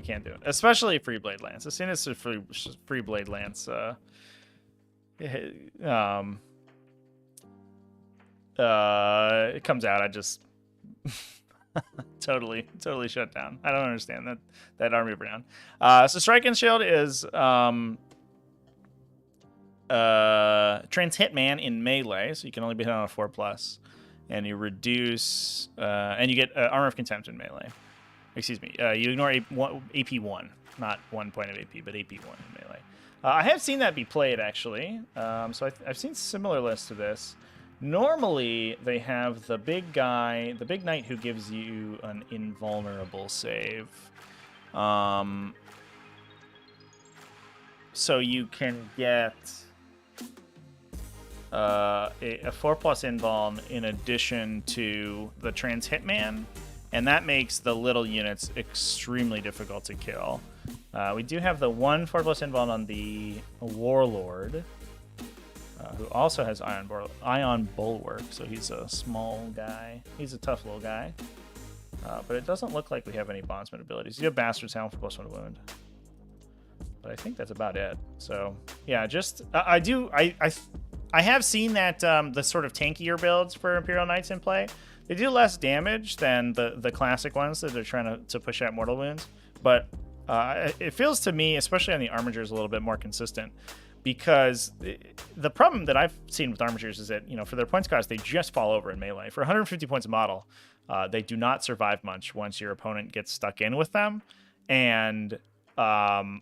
A: can't do it. Especially Free Blade Lance. As soon as the Free Blade Lance it comes out, I just totally shut down. I don't understand that army renown. So Strike and Shield is Trans Hitman in melee, so you can only be hit on a 4+, and you reduce and you get Armor of Contempt in melee. Excuse me, you ignore AP1, not 1 point of AP, but AP1 in melee. I have seen that be played, actually. So I've seen similar lists to this. Normally, they have the big guy, the big knight who gives you an invulnerable save. So you can get a 4+ invuln in addition to the trans hitman, and that makes the little units extremely difficult to kill. We do have the 4+ invuln on the warlord, who also has ion bulwark, so he's a small guy. He's a tough little guy, but it doesn't look like we have any bondsman abilities. You have bastard's helm for +1 wound, but I think that's about it. So yeah, just I have seen that the sort of tankier builds for Imperial Knights in play, they do less damage than the classic ones that they're trying to push out mortal wounds. But it feels to me, especially on the armatures, a little bit more consistent. Because the problem that I've seen with armatures is that, for their points cost, they just fall over in melee. For 150 points a model, they do not survive much once your opponent gets stuck in with them. And while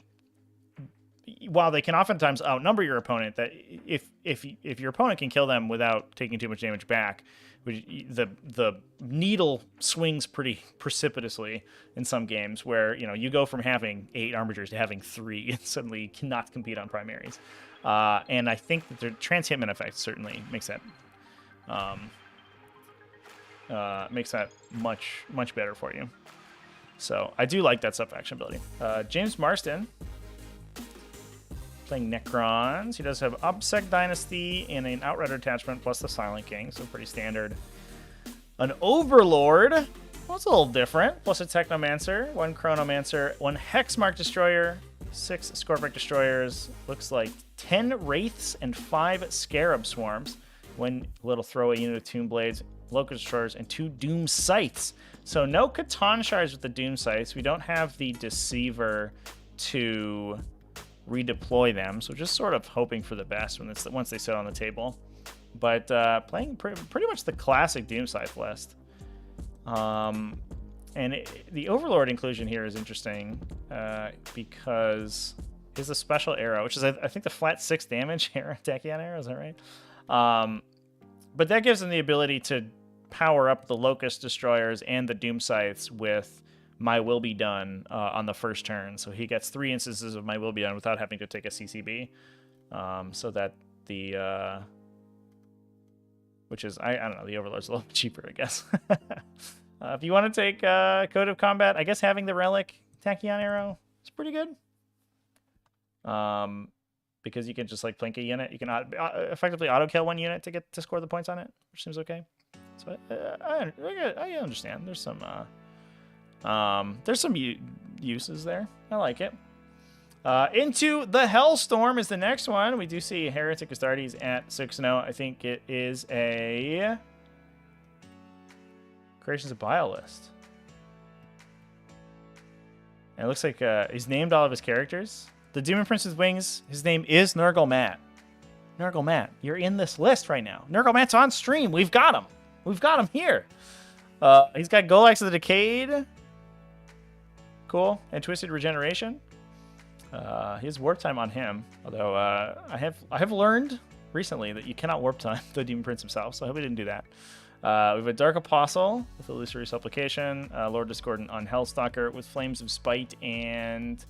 A: they can oftentimes outnumber your opponent, that if your opponent can kill them without taking too much damage back, the needle swings pretty precipitously in some games where you go from having 8 armatures to having 3 and suddenly you cannot compete on primaries. And I think that the trans hitman effect certainly makes that much better for you. So I do like that sub-faction ability. James Marston, playing Necrons. He does have Obsec Dynasty and an Outrider attachment plus the Silent King, so pretty standard. An Overlord. Well, it's a little different. Plus a Technomancer, 1 Chronomancer, 1 Hexmark Destroyer, 6 Scorpic Destroyers, looks like 10 Wraiths and 5 Scarab Swarms. 1 little throwaway unit of Tomb Blades, Locust Destroyers, and 2 Doom Scythes. So no Catan Shards with the Doom Scythes. We don't have the Deceiver to redeploy them, so just sort of hoping for the best once they sit on the table. But playing pretty much the classic Doom Scythe list. The Overlord inclusion here is interesting because it's a special arrow, which is I think the flat 6 damage arrow, Tachyon arrow, is that right? But that gives them the ability to power up the Locust Destroyers and the Doom Scythes with My Will Be Done on the first turn. So he gets 3 instances of My Will Be Done without having to take a CCB. So that the... which is, I don't know, the Overlord's a little bit cheaper, I guess. If you want to take Code of Combat, I guess having the Relic Tachyon arrow is pretty good. Because you can just like plink a unit. You can effectively auto-kill 1 unit to score the points on it, which seems okay. So I understand. There's some uses there. I like it. Into the Hellstorm is the next one. We do see Heretic Astartes at 6-0. I think it is a Creations of Bile list. And it looks like he's named all of his characters. The Demon Prince's Wings, his name is Nurgle Matt. Nurgle Matt, you're in this list right now. Nurgle Matt's on stream. We've got him. We've got him here. He's got Golax of the Decayed. Cool. And Twisted Regeneration. He has warp time on him, although I have learned recently that you cannot warp time the Demon Prince himself, so I hope he didn't do that. We have a Dark Apostle with Illusory Supplication, Lord Discordant on Hellstalker with Flames of Spite and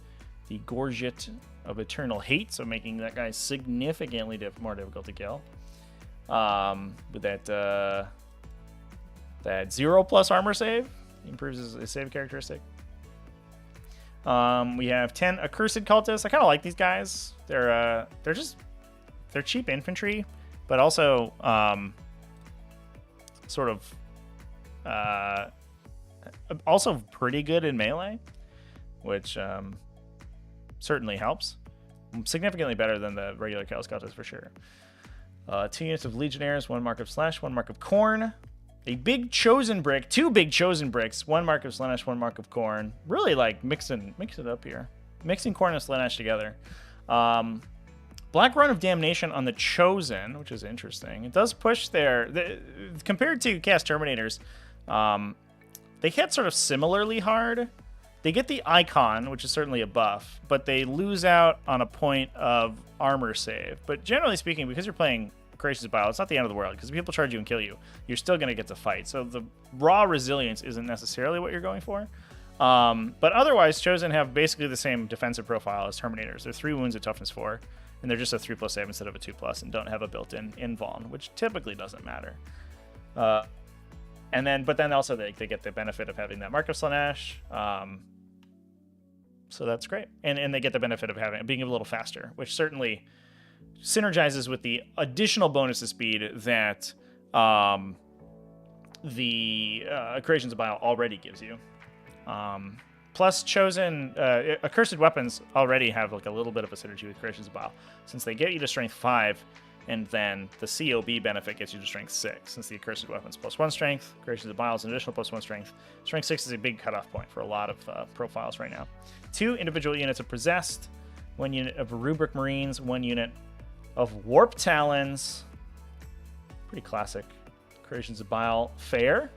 A: the Gorget of Eternal Hate, so making that guy significantly more difficult to kill. With that 0+ armor save, he improves his save characteristic. We have 10 Accursed Cultists. I kind of like these guys. They're cheap infantry, but also also pretty good in melee, which certainly helps. Significantly better than the regular Chaos Cultists for sure. 2 units of Legionnaires, 1 Mark of Slash, 1 Mark of Corn. A big chosen brick, 2 big chosen bricks, 1 Mark of Slaanesh, 1 Mark of Corn. Really like mix it up here. Mixing Corn and Slaanesh together. Black Run of Damnation on the Chosen, which is interesting. It does push compared to Cast Terminators, they hit sort of similarly hard, They get the icon, which is certainly a buff, but they lose out on a point of armor save. But generally speaking, because you're playing Gracious Bile, it's not the end of the world, because if people charge you and kill you, you're still going to get to fight. So the raw resilience isn't necessarily what you're going for. But otherwise, Chosen have basically the same defensive profile as Terminators. They're 3 wounds at toughness 4, and they're just a 3+ save instead of a 2+, and don't have a built-in invuln, which typically doesn't matter. But then also they get the benefit of having that Mark of Slaanesh. So that's great. And they get the benefit of being a little faster, which certainly synergizes with the additional bonus to speed that the Creations of Bile already gives you. Plus, Chosen accursed weapons already have like a little bit of a synergy with Creations of Bile, since they get you to strength 5, and then the COB benefit gets you to strength 6, since the accursed weapons +1 strength, Creations of Bile is an additional +1 strength. Strength 6 is a big cutoff point for a lot of profiles right now. 2 individual units of Possessed, 1 unit of Rubric Marines, 1 unit of Warp Talons. Pretty classic Creations of Bile fare.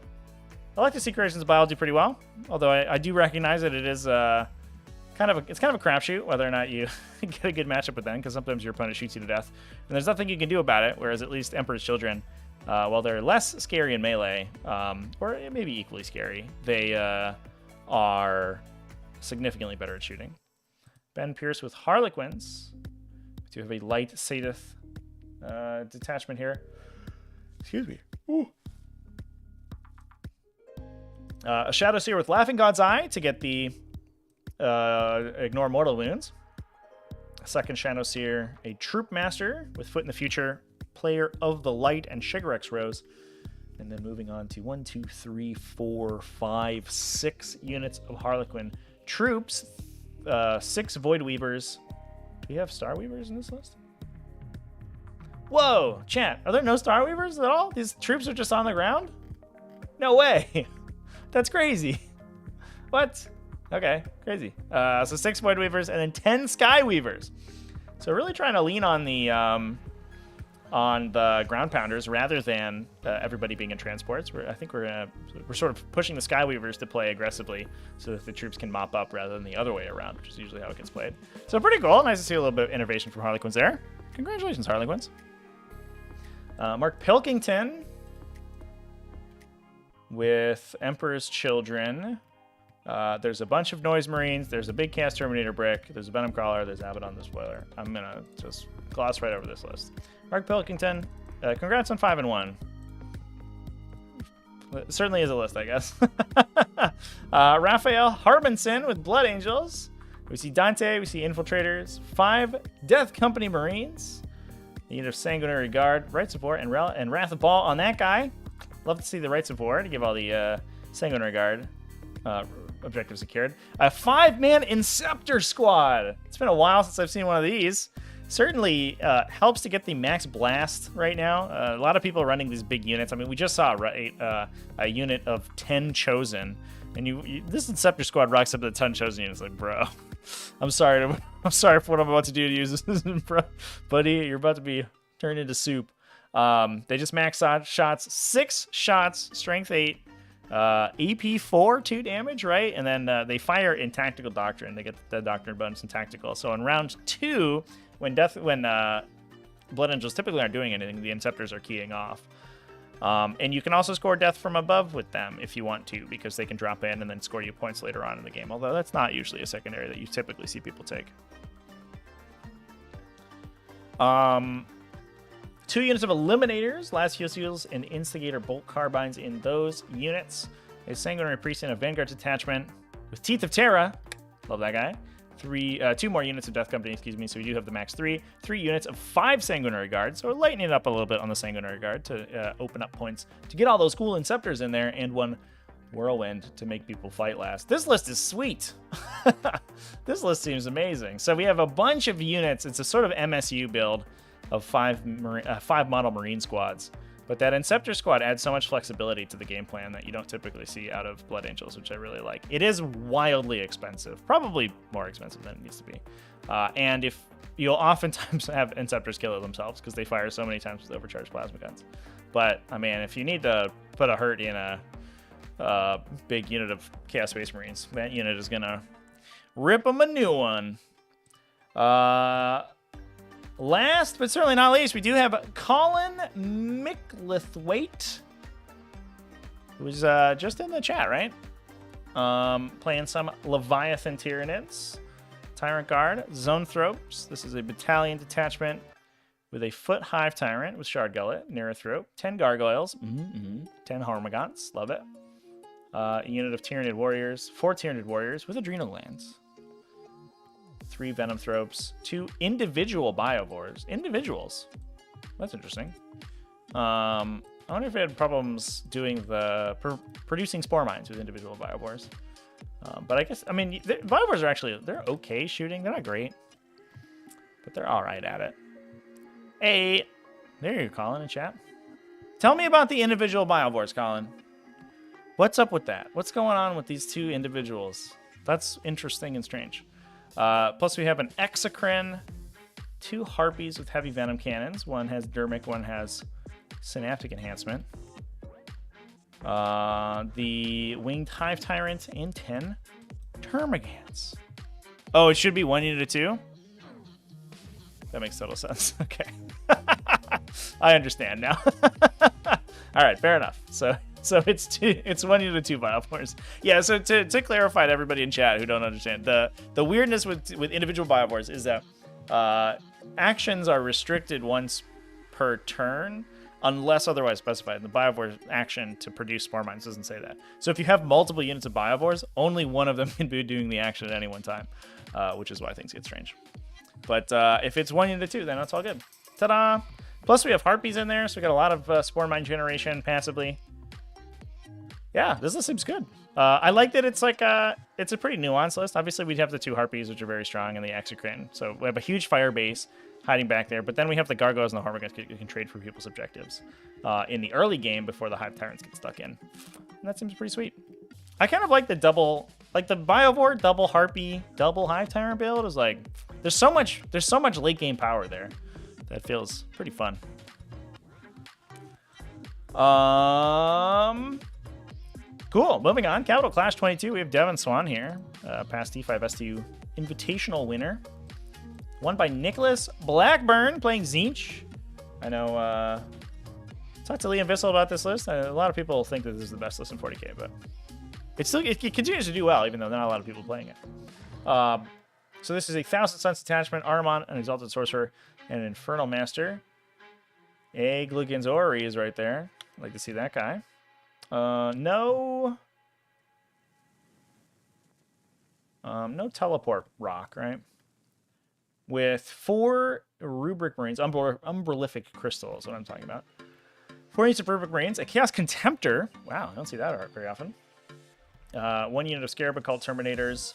A: I like to see Creations of Bile do pretty well, although I do recognize that it is kind of a crapshoot whether or not you get a good matchup with them, because sometimes your opponent shoots you to death, and there's nothing you can do about it. Whereas at least Emperor's Children, while they're less scary in melee, or maybe equally scary, they are significantly better at shooting. Ben Pierce with Harlequins. We do have a light Sadith detachment here. Excuse me. Ooh. A Shadow Seer with Laughing God's Eye to get the ignore mortal wounds. A second Shadow Seer, a Troop Master with Foot in the Future, Player of the Light, and Shigarex Rose. And then moving on to 1, 2, 3, 4, 5, 6 units of Harlequin troops. 6 Void Weavers. Do we have Star Weavers in this list? Whoa, chat, are there no Star Weavers at all? These troops are just on the ground? No way. That's crazy. What? Okay, crazy. So 6 Void Weavers and then 10 Sky Weavers. So really trying to lean on the ground pounders rather than everybody being in transports. I think we're sort of pushing the Sky Weavers to play aggressively so that the troops can mop up rather than the other way around, which is usually how it gets played. So pretty cool. Nice to see a little bit of innovation from Harlequins there. Congratulations, Harlequins. Mark Pilkington with Emperor's Children. There's a bunch of Noise Marines. There's a big cast Terminator brick. There's a Venom Crawler. There's Abaddon the Spoiler. I'm going to just gloss right over this list. Mark Pilkington, congrats on 5 and 1. It certainly is a list, I guess. Raphael Harbinson with Blood Angels. We see Dante. We see Infiltrators. 5 Death Company Marines. A unit of Sanguinary Guard, Rites of War, and Wrath of Baal on that guy. Love to see the Rites of War to give all the Sanguinary Guard objectives secured. A 5-man Inceptor squad. It's been a while since I've seen one of these. Certainly helps to get the max blast right now. A lot of people are running these big units. I mean, we just saw a unit of 10 Chosen, and this Inceptor squad rocks up to the 10 Chosen units. Like, bro, I'm sorry for what I'm about to do to use this, bro. Buddy, you're about to be turned into soup. They just max shots, 6 shots, strength 8, EP 4, 2 damage, right? And then they fire in Tactical Doctrine. They get the Doctrine bonus in Tactical. So in round 2, when Blood Angels typically aren't doing anything, the Inceptors are keying off. And you can also score death from above with them if you want to, because they can drop in and then score you points later on in the game, although that's not usually a secondary that you typically see people take. 2 units of Eliminators, Last Heal Seals, and Instigator Bolt Carbines in those units. A Sanguinary Priest and a Vanguard Detachment with Teeth of Terra. Love that guy. 2 more units of Death Company, so we do have the max 3 units of 5 Sanguinary Guards, so we're lightening it up a little bit on the Sanguinary Guard to open up points to get all those cool Inceptors in there, and 1 Whirlwind to make people fight last. This list is sweet. This list seems amazing. So we have a bunch of units. It's a sort of MSU build of 5 model Marine squads, but that Inceptor squad adds so much flexibility to the game plan that you don't typically see out of Blood Angels, which I really like. It is wildly expensive, probably more expensive than it needs to be, and if you'll oftentimes have Inceptors kill it themselves because they fire so many times with overcharged plasma guns. But I mean, if you need to put a hurt in a big unit of Chaos Space Marines. That unit is going to rip them a new one. Last but certainly not least, we do have Colin Micklithwaite, who's just in the chat, right? Playing some Leviathan Tyranid, Tyrant Guard, Zonethropes. This is a battalion detachment with a Foot Hive Tyrant with Shard Gullet, Nerathrop, 10 Gargoyles, 10 Hormagaunts, love it. A unit of Tyranid Warriors, 4 Tyranid Warriors with Adrenal Glands. 3 Venom Thropes, 2 individual Biovores. Individuals. That's interesting. I wonder if it had problems doing the producing Spore Mines with individual Biovores. But I guess, I mean, Biovores are actually, they're okay shooting. They're not great, but they're all right at it. Hey, there you go, Colin, in chat. Tell me about the individual Biovores, Colin. What's up with that? What's going on with these 2 individuals? That's interesting and strange. Plus, we have an Exocrine, 2 Harpies with heavy venom cannons. One has Dermic, one has Synaptic Enhancement. The Winged Hive Tyrant, and 10 Termagants. Oh, it should be 1 unit of 2? That makes total sense. Okay. I understand now. All right, fair enough. So it's 1 unit of 2 Biovores. Yeah, so to clarify to everybody in chat who don't understand, the weirdness with individual Biovores is that actions are restricted once per turn unless otherwise specified. The Biovore action to produce Spore Mines doesn't say that. So if you have multiple units of Biovores, only one of them can be doing the action at any one time, which is why things get strange. But if it's 1 unit of 2, then that's all good. Ta-da! Plus we have Harpies in there, so we got a lot of Spore Mine generation passively. Yeah, this list seems good. I like that it's like it's a pretty nuanced list. Obviously, we'd have the 2 Harpies, which are very strong, and the Exocrine. So we have a huge fire base hiding back there. But then we have the Gargoyles and the Hormagaunts you can trade for people's objectives in the early game before the Hive Tyrants get stuck in. And that seems pretty sweet. I kind of like the double, like the Biovore double Harpy, double Hive Tyrant build is like, there's so much late game power there. That feels pretty fun. Cool. Moving on. Capital Clash 22. We have Devon Swan here. Past D5 STU Invitational winner. Won by Nicholas Blackburn playing Zinch. I know. Talked to Liam Vissel about this list. A lot of people think that this is the best list in 40k, but it continues to do well, even though not a lot of people playing it. So this is a Thousand Suns detachment, Armon, an Exalted Sorcerer, and an Infernal Master. Gluganzori is right there. I'd like to see that guy. No teleport rock, right? With 4 Rubric Marines, Umbralific Crystal is what I'm talking about. 4 units of Rubric Marines, a Chaos Contemptor. Wow, I don't see that art very often. 1 unit of Scarab Occult Terminators.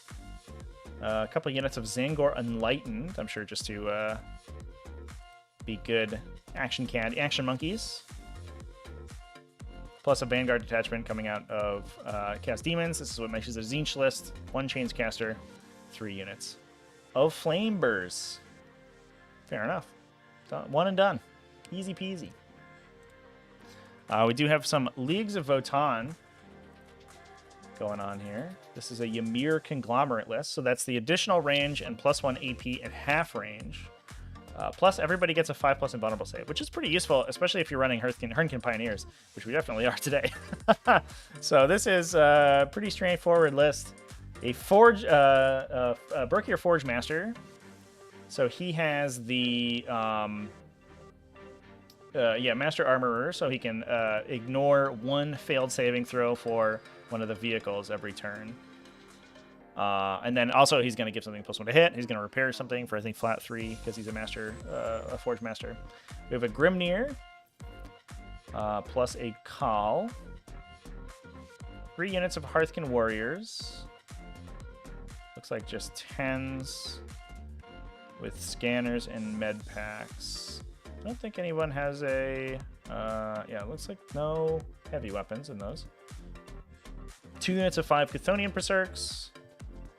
A: A couple units of Zangor Enlightened, I'm sure just to be good action monkeys. Plus a Vanguard detachment coming out of Chaos Demons. This is what makes it a Zinch list. 1 Chains Caster, 3 units of Flame Bursts. Fair enough. Done. 1 and done. Easy peasy. We do have some Leagues of Votann going on here. This is a Ymir Conglomerate list, so that's the additional range and +1 AP at half range. Plus, everybody gets a 5+ invulnerable save, which is pretty useful, especially if you're running Hernkin Pioneers, which we definitely are today. So this is a pretty straightforward list. A Berkir Forge Master. So he has the Master Armorer, so he can ignore 1 failed saving throw for one of the vehicles every turn. And then also he's going to give something +1 to hit. He's going to repair something for, I think, flat 3 because he's a master, a Forge Master. We have a Grimnir plus a Khal. 3 units of Hearthkin Warriors. Looks like just 10s with scanners and med packs. I don't think anyone has a... yeah, it looks like no heavy weapons in those. 2 units of 5 Chthonian Berserks.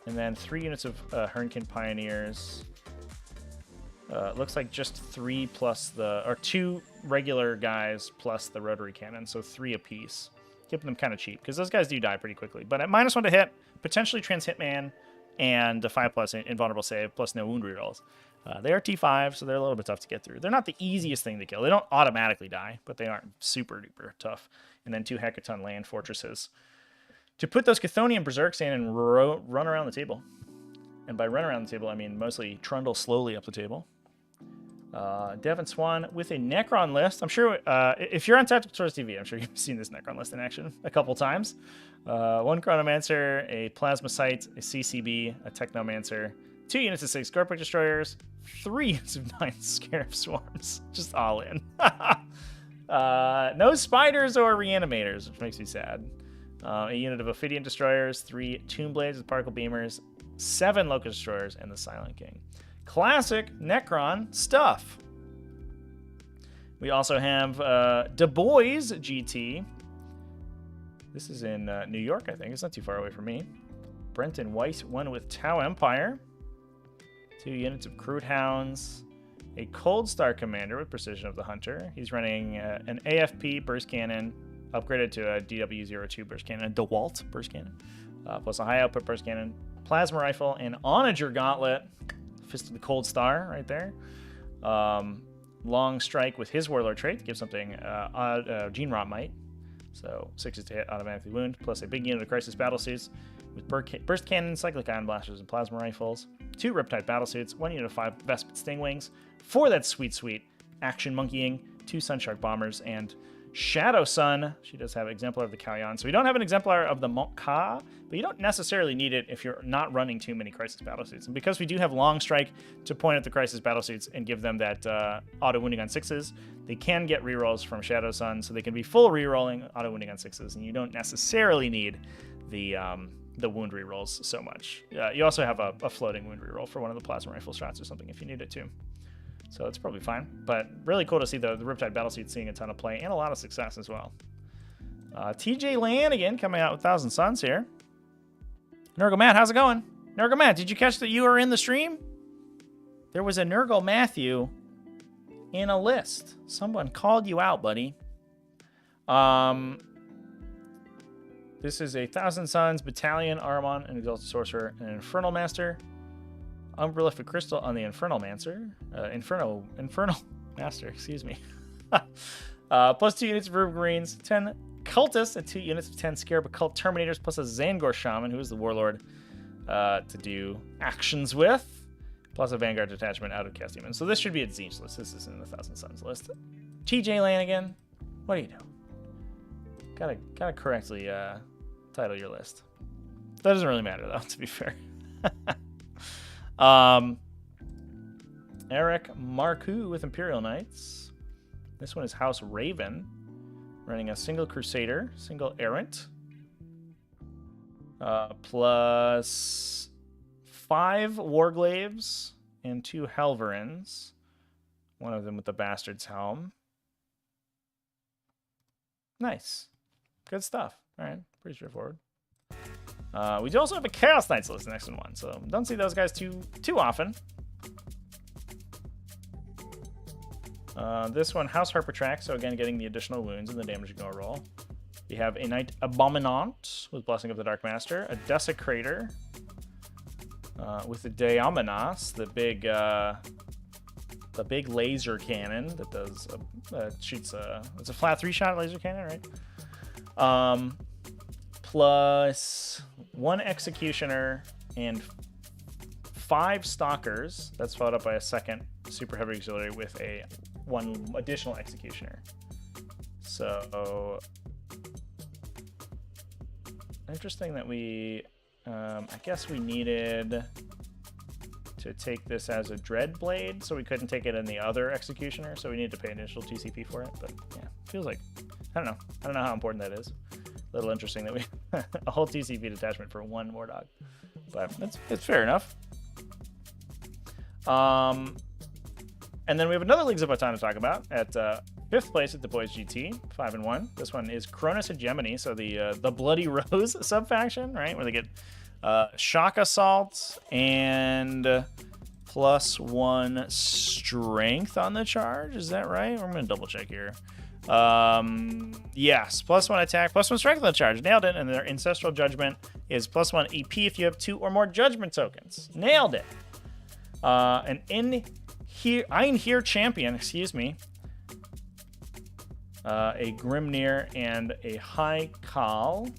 A: And then 3 units of Hernkin Pioneers. Looks like just 3 plus the... Or 2 regular guys plus the Rotary Cannon, so 3 apiece. keeping them kind of cheap because those guys do die pretty quickly. But at -1 to hit, potentially Trans Hitman, and the 5+ invulnerable save plus no wound rerolls. They are T5, so they're a little bit tough to get through. They're not the easiest thing to kill. They don't automatically die, but they aren't super duper tough. And then 2 Hecaton land fortresses to put those Chthonian Berserks in and run around the table. And by run around the table, I mean mostly trundle slowly up the table. Devon Swan with a Necron list. I'm sure if you're on TacticalTortoise, I'm sure you've seen this Necron list in action a couple times. 1 Chronomancer, a Plasmacyte, a CCB, a Technomancer, 2 units of 6 Scorpic Destroyers, 3 units of 9 Scarab Swarms. Just all in. No Spiders or Reanimators, which makes me sad. A unit of Ophidian Destroyers, 3 Tomb Blades with Particle Beamers, 7 Locust Destroyers, and the Silent King. Classic Necron stuff. We also have Du Bois GT. This is in New York, I think. It's not too far away from me. Brenton Weiss, 1 with Tau Empire. 2 units of Crude Hounds. A Cold Star Commander with Precision of the Hunter. He's running an AFP Burst Cannon, upgraded to a DW02 Burst Cannon, a DeWalt Burst Cannon, plus a high output Burst Cannon, Plasma Rifle, and Onager Gauntlet. Fist of the Cold Star right there. Long Strike with his Warlord trait to give something Gene Rot Might. So 6 to hit, automatically wound, plus a big unit of Crisis Battlesuits with Burst Cannon, Cyclic Ion Blasters, and Plasma Rifles. 2 Riptide Battlesuits, 1 unit of 5 Vespid Stingwings, 4 that sweet Action Monkeying, 2 Sunshark Bombers, and Shadow Sun. She does have Exemplar of the Kalyan. So we don't have an Exemplar of the Monka, but you don't necessarily need it if you're not running too many Crisis Battlesuits. And because we do have Long Strike to point at the Crisis Battlesuits and give them that auto wounding on 6s, they can get rerolls from Shadow Sun, so they can be full rerolling auto wounding on 6s, and you don't necessarily need the wound rerolls so much. You also have a floating wound reroll for one of the Plasma Rifle shots or something if you need it too. So it's probably fine, but really cool to see the Riptide Battlesuit seeing a ton of play and a lot of success as well. TJ Lanigan coming out with 1,000 Suns here. Nurgle Matt, how's it going? Nurgle Matt, did you catch that you were in the stream? There was a Nurgle Matthew in a list. Someone called you out, buddy. This is a 1,000 Suns, Battalion, Armon, an Exalted Sorcerer, and an Infernal Master. Unprolific Crystal on the Infernal Mancer. Infernal Master, excuse me. Plus 2 units of Ruby Greens, 10 Cultists, and 2 units of 10 Scarab Occult Terminators, plus a Zangor Shaman, who is the Warlord, to do actions with, plus a Vanguard Detachment out of Cast Demon. So this should be a Tzeentch list. This is in the 1,000 Suns list. TJ Lanigan, what are you doing? Gotta correctly title your list. That doesn't really matter, though, to be fair. Eric Marcoux with Imperial Knights. This one is House Raven, running a single Crusader, single Errant, plus 5 Warglaves and 2 Helverins, one of them with the Bastard's Helm. Nice. Good stuff. All right, pretty straightforward. We do also have a Chaos Knights list next in one, so don't see those guys too often. This one, House Harper Track, so again, getting the additional wounds and the damage ignore roll. We have a Knight Abominant with Blessing of the Dark Master, a Desecrator with the Deominos, the big laser cannon that does shoots it's a flat 3-shot laser cannon, right? Plus 1 Executioner and 5 Stalkers. That's followed up by a second Super Heavy Auxiliary with a 1 additional Executioner. So interesting that we, I guess we needed to take this as a Dread Blade, so we couldn't take it in the other Executioner, so we needed to pay initial TCP for it. But yeah, feels like, I don't know how important that is. A little interesting that we a whole TCP detachment for 1 Mordog, but it's fair enough. And then we have another Leagues of Baton to talk about at 5th place at Du Bois GT, 5-1. This one is Cronus Hegemony, so the Bloody Rose sub-faction, right, where they get Shock Assault and +1 strength on the charge. Is that right? I'm going to double check here. Yes, +1 attack, +1 strength on the charge. Nailed it. And their Ancestral Judgment is +1 AP if you have 2 or more Judgment tokens. Nailed it. An Einhir champion, excuse me. A Grimnir and a High Khal.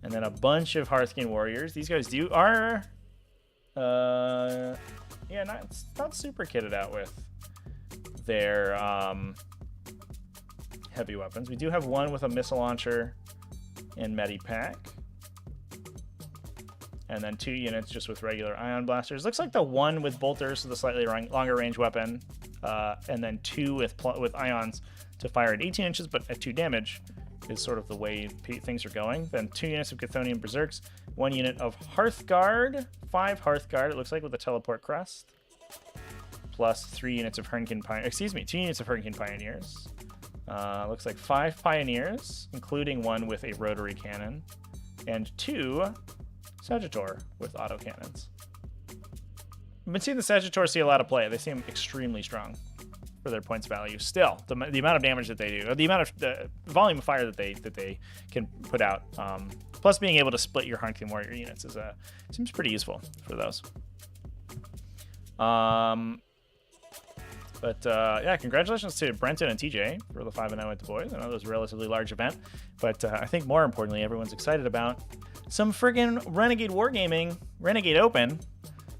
A: And then a bunch of Hearthkin warriors. These guys are yeah, not super kitted out with their heavy weapons. We do have one with a missile launcher and Medipack. And then 2 units just with regular ion blasters. Looks like the one with bolters with a slightly longer range weapon. And then 2 with ions to fire at 18 inches, but at 2 damage is sort of the way things are going. Then 2 units of Chthonian Berserks, 1 unit of Hearthguard, 5 Hearthguard, it looks like, with a teleport crest, plus 3 units of 2 units of Hernkin Pioneers. Looks like 5 Pioneers, including 1 with a rotary cannon, and 2 Sagittor with autocannons. I've been seeing the Sagittor see a lot of play. They seem extremely strong for their points value. Still, the amount of damage that they do, the amount of the volume of fire that they can put out, plus being able to split your Hearthkin warrior units seems pretty useful for those. Yeah, congratulations to Brenton and TJ for the 5-0 at the boys. I know it was a relatively large event, but I think more importantly, everyone's excited about some friggin' Renegade Wargaming, Renegade Open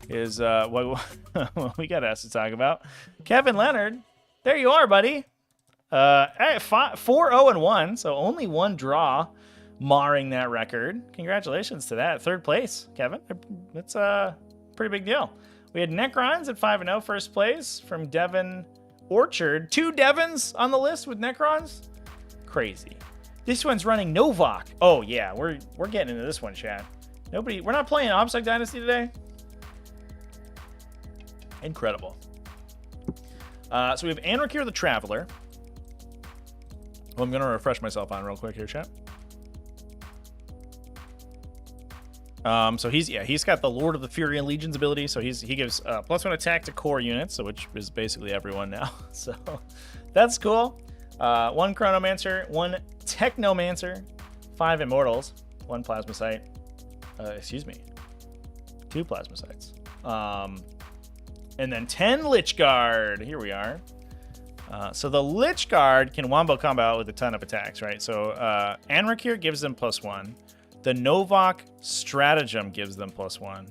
A: is what we got asked to talk about. Kevin Leonard, there you are, buddy. 4-0-1, so only 1 draw, marring that record. Congratulations to that. 3rd place, Kevin. That's a pretty big deal. We had Necrons at 5-0, first place from Devon Orchard. 2 Devons on the list with Necrons. Crazy. This one's running Novak. Oh yeah, we're getting into this one, chat. We're not playing Obsec Dynasty today. Incredible. So we have Anarkir the Traveler, who I'm going to refresh myself on real quick here, chat. So he's got the Lord of the Fury and Legions ability, so he gives +1 attack to core units, so which is basically everyone now. So that's cool. 1 Chronomancer, 1 Technomancer, 5 Immortals, 1 Plasmacite. 2 Plasmacites. And then 10 Lichguard. Here we are. So the Lichguard can wombo combo out with a ton of attacks, right? So Anarkir gives them +1. The Novak Stratagem gives them +1.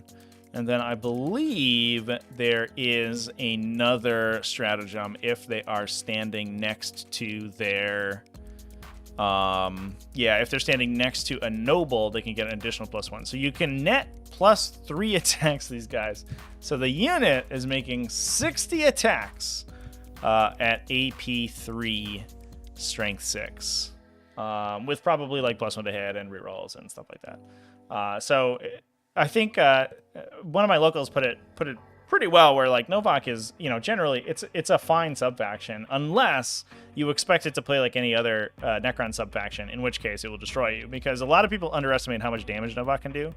A: And then I believe there is another stratagem if they are standing next to their... if they're standing next to a noble, they can get an additional +1. So you can net +3 attacks to these guys. So the unit is making 60 attacks at AP 3, Strength 6. With probably like +1 to hit and rerolls and stuff like that. So I think one of my locals put it pretty well, where like Novak is, generally it's a fine sub-faction unless you expect it to play like any other Necron sub-faction, in which case it will destroy you, because a lot of people underestimate how much damage Novak can do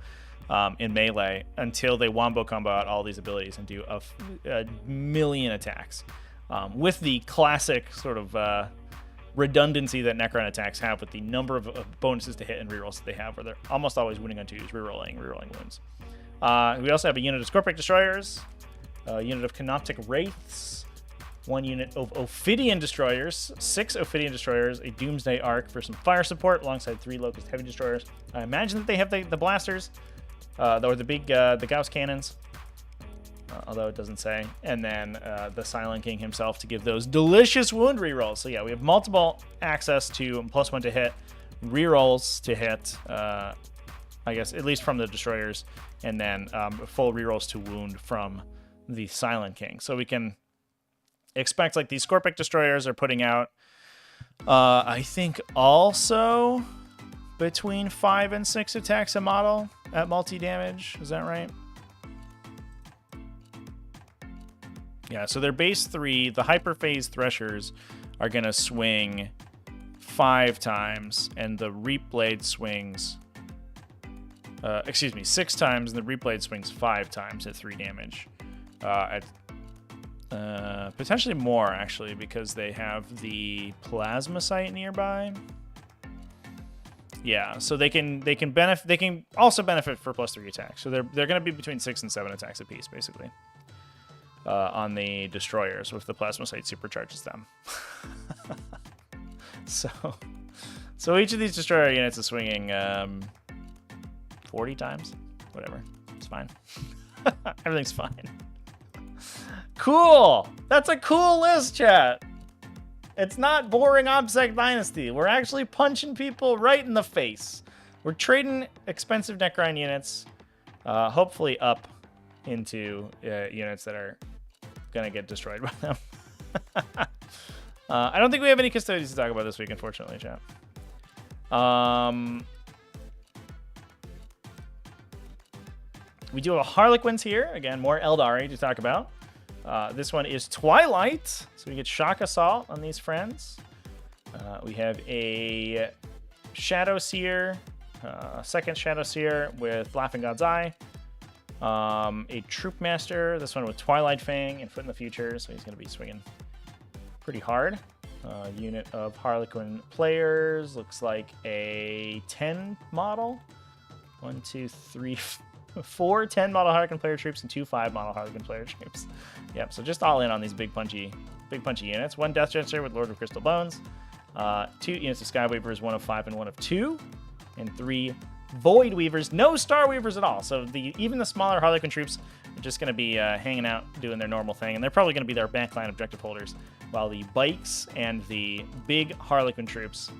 A: in melee until they wombo combo out all these abilities and do a million attacks with the classic sort of redundancy that Necron attacks have with the number of bonuses to hit and rerolls that they have, where they're almost always winning on 2s, rerolling wounds. We also have a unit of Scorpic Destroyers, a unit of Canoptic Wraiths, 1 unit of Ophidian Destroyers, 6 Ophidian Destroyers, a Doomsday Arc for some fire support alongside 3 Locust Heavy Destroyers. I imagine that they have the blasters, or the big the Gauss cannons, although it doesn't say. And then the Silent King himself to give those delicious wound rerolls. So yeah, we have multiple access to +1 to hit, rerolls to hit, I guess, at least from the Destroyers, and then full rerolls to wound from the Silent King. So we can expect, like, these Scorpic Destroyers are putting out, I think, also between 5 and 6 attacks a model at multi-damage. Is that right? Yeah, so their base 3, the Hyperphase Threshers, are going to swing 5 times, and the Reap Blade swings... 6 times, and the Reap Blade swings 5 times at 3 damage. Potentially more, actually, because they have the plasma site nearby. Yeah, so they can benefit. They can also benefit for +3 attacks. So they're going to be between 6 and 7 attacks apiece, basically. On the destroyers, with the plasma site supercharges them. So each of these destroyer units is swinging 40 times, whatever. It's fine. Everything's fine. Cool. That's a cool list, chat. It's not boring OBSEC Dynasty. We're actually punching people right in the face. We're trading expensive necron units, hopefully up into units that are gonna get destroyed by them. I don't think we have any custodians to talk about this week, unfortunately, chat. We do have Harlequins here. Again, more Eldari to talk about. This one is Twilight, so we get Shock Assault on these friends. We have a Shadow Seer, second Shadow Seer with Laughing God's Eye. A Troop Master, this one with Twilight Fang and Foot in the Future, so he's going to be swinging pretty hard. Unit of Harlequin players, looks like a 10 model. 1, 2, 3, 4 10 model Harlequin player troops and 2 5 model Harlequin player troops. Yep, so just all in on these big punchy units. 1 Death Gesture with Lord of Crystal Bones. 2 units of Sky Weavers, 1 of 5 and 1 of 2. And 3 Void Weavers, no Star Weavers at all. So even the smaller Harlequin troops are just going to be hanging out, doing their normal thing. And they're probably going to be their backline objective holders, while the bikes and the big Harlequin troops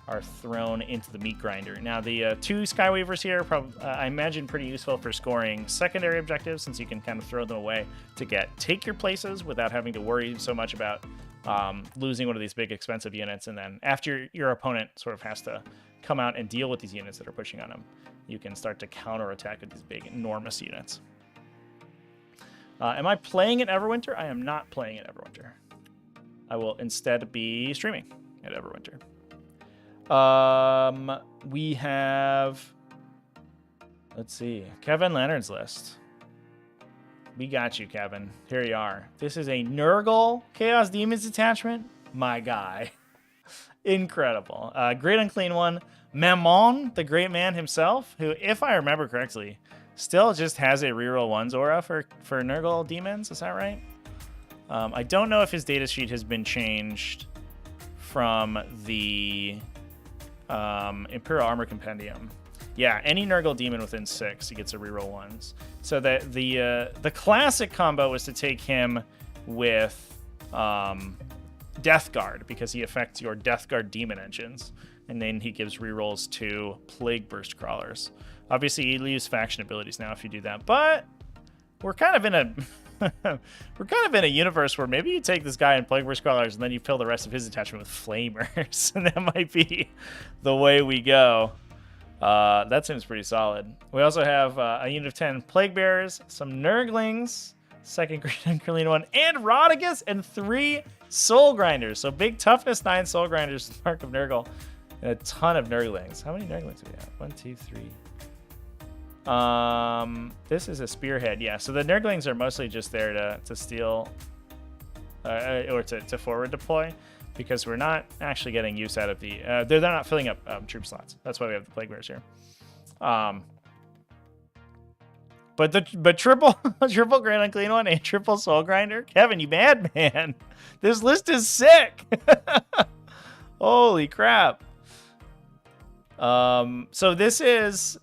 A: are thrown into the meat grinder. Now, the 2 Sky Weavers here, I imagine pretty useful for scoring secondary objectives, since you can kind of throw them away to take your places without having to worry so much about losing one of these big expensive units. And then after your opponent sort of has to come out and deal with these units that are pushing on them, you can start to counterattack with these big, enormous units. Am I playing at Everwinter? I am not playing at Everwinter. I will instead be streaming at Everwinter. We have, let's see, Kevin Leonard's list. We got you, Kevin. Here you are. This is a Nurgle Chaos Demons detachment. My guy. Incredible. Great Unclean One. Mammon, the Great Man himself, who, if I remember correctly, still just has a reroll 1's aura for Nurgle Demons. Is that right? I don't know if his data sheet has been changed from the Imperial Armor Compendium. Yeah, any Nurgle Demon within 6, he gets a reroll 1's. So the classic combo was to take him with Death Guard, because he affects your Death Guard Demon engines, and then he gives rerolls to Plague Burst Crawlers. Obviously, you lose faction abilities now if you do that, but we're kind of in a universe where maybe you take this guy in Plague Burst Crawlers and then you fill the rest of his attachment with Flamers, and that might be the way we go. That seems pretty solid. We also have a unit of 10 Plague Bearers, some Nurglings, second Great Unclean One, and Rodigus, and 3 Soul Grinders. So big Toughness 9 Soul Grinders, Mark of Nurgle, and a ton of Nurglings. How many Nurglings do we have? 1, 2, 3. This is a Spearhead. Yeah, so the Nurglings are mostly just there to steal or to forward deploy, because we're not actually getting use out of the... they're not filling up troop slots. That's why we have the Plague Bearers here. But triple Great Unclean One and triple Soul Grinder? Kevin, you madman. This list is sick. Holy crap. So this is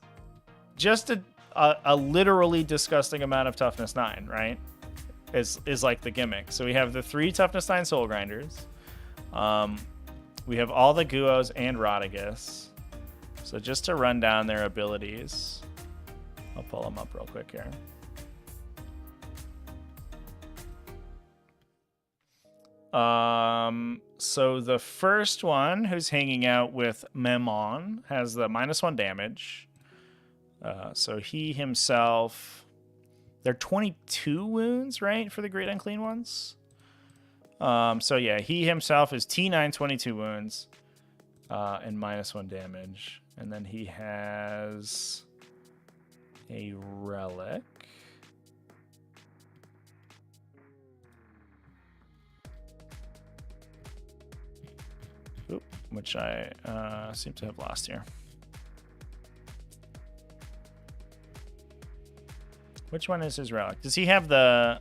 A: just a literally disgusting amount of Toughness 9, right? Is like the gimmick. So we have the 3 Toughness 9 Soul Grinders. We have all the Guos and Rodigus. So just to run down their abilities, I'll pull them up real quick here. So the first one, who's hanging out with Mammon, has the -1 damage. So he himself, they're 22 wounds, right, for the Great Unclean Ones? So yeah, he himself is T9, 22 wounds, and -1 damage. And then he has a relic. Oop, which I seem to have lost here. Which one is his relic? Does he have the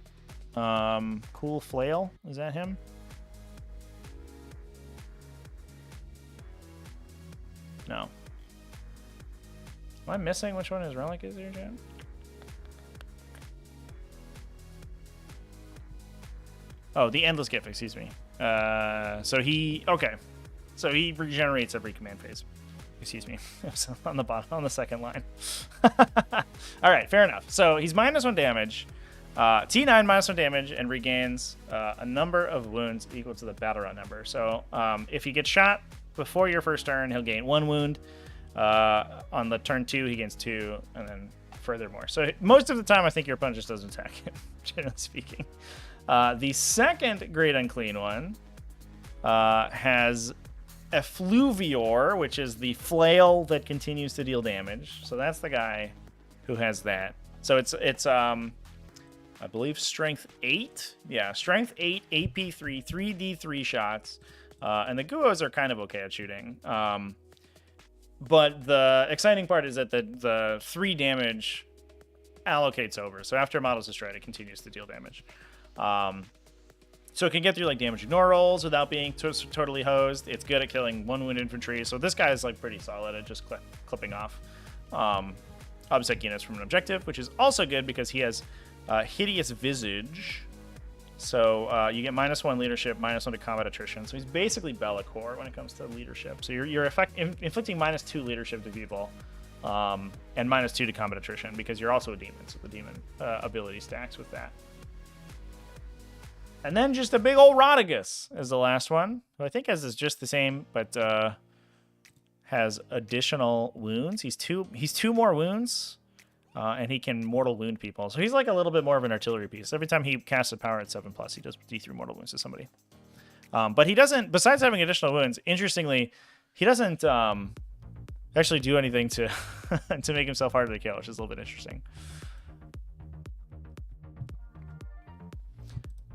A: cool flail? Is that him? No. Am I missing which one his relic is here, Jan? Oh, the Endless Gift, excuse me. So he regenerates every command phase. Excuse me. On the bottom, on the second line. All right, fair enough. So he's -1 damage, T9 -1 damage, and regains a number of wounds equal to the battle run number. So if you get shot before your first turn, he'll gain 1 wound. On the turn 2, he gains 2, and then furthermore. So most of the time, I think your opponent just doesn't attack him, generally speaking. The second Great Unclean one has Effluvior, which is the flail that continues to deal damage. So that's the guy who has that. So it's I believe Strength 8. Yeah, Strength 8, AP 3, 3d3 shots. And the Guos are kind of okay at shooting. But the exciting part is that the 3 damage allocates over. So after Models Destroyed, it continues to deal damage. So it can get through like damage ignore rolls without being totally hosed. It's good at killing 1 wound infantry. So this guy is like pretty solid at just clipping off obsec units from an objective, which is also good because he has Hideous Visage. So you get -1 leadership, -1 to combat attrition. So he's basically Bellacore when it comes to leadership. So you're inflicting -2 leadership to people and -2 to combat attrition because you're also a demon. So the demon ability stacks with that. And then just a big old Rodigus is the last one, who I think is just the same, but has additional wounds. He's two more wounds, and he can mortal wound people. So he's like a little bit more of an artillery piece. Every time he casts a power at 7+, he does D3 mortal wounds to somebody. But he doesn't, besides having additional wounds, interestingly, he doesn't actually do anything to to make himself harder to kill, which is a little bit interesting.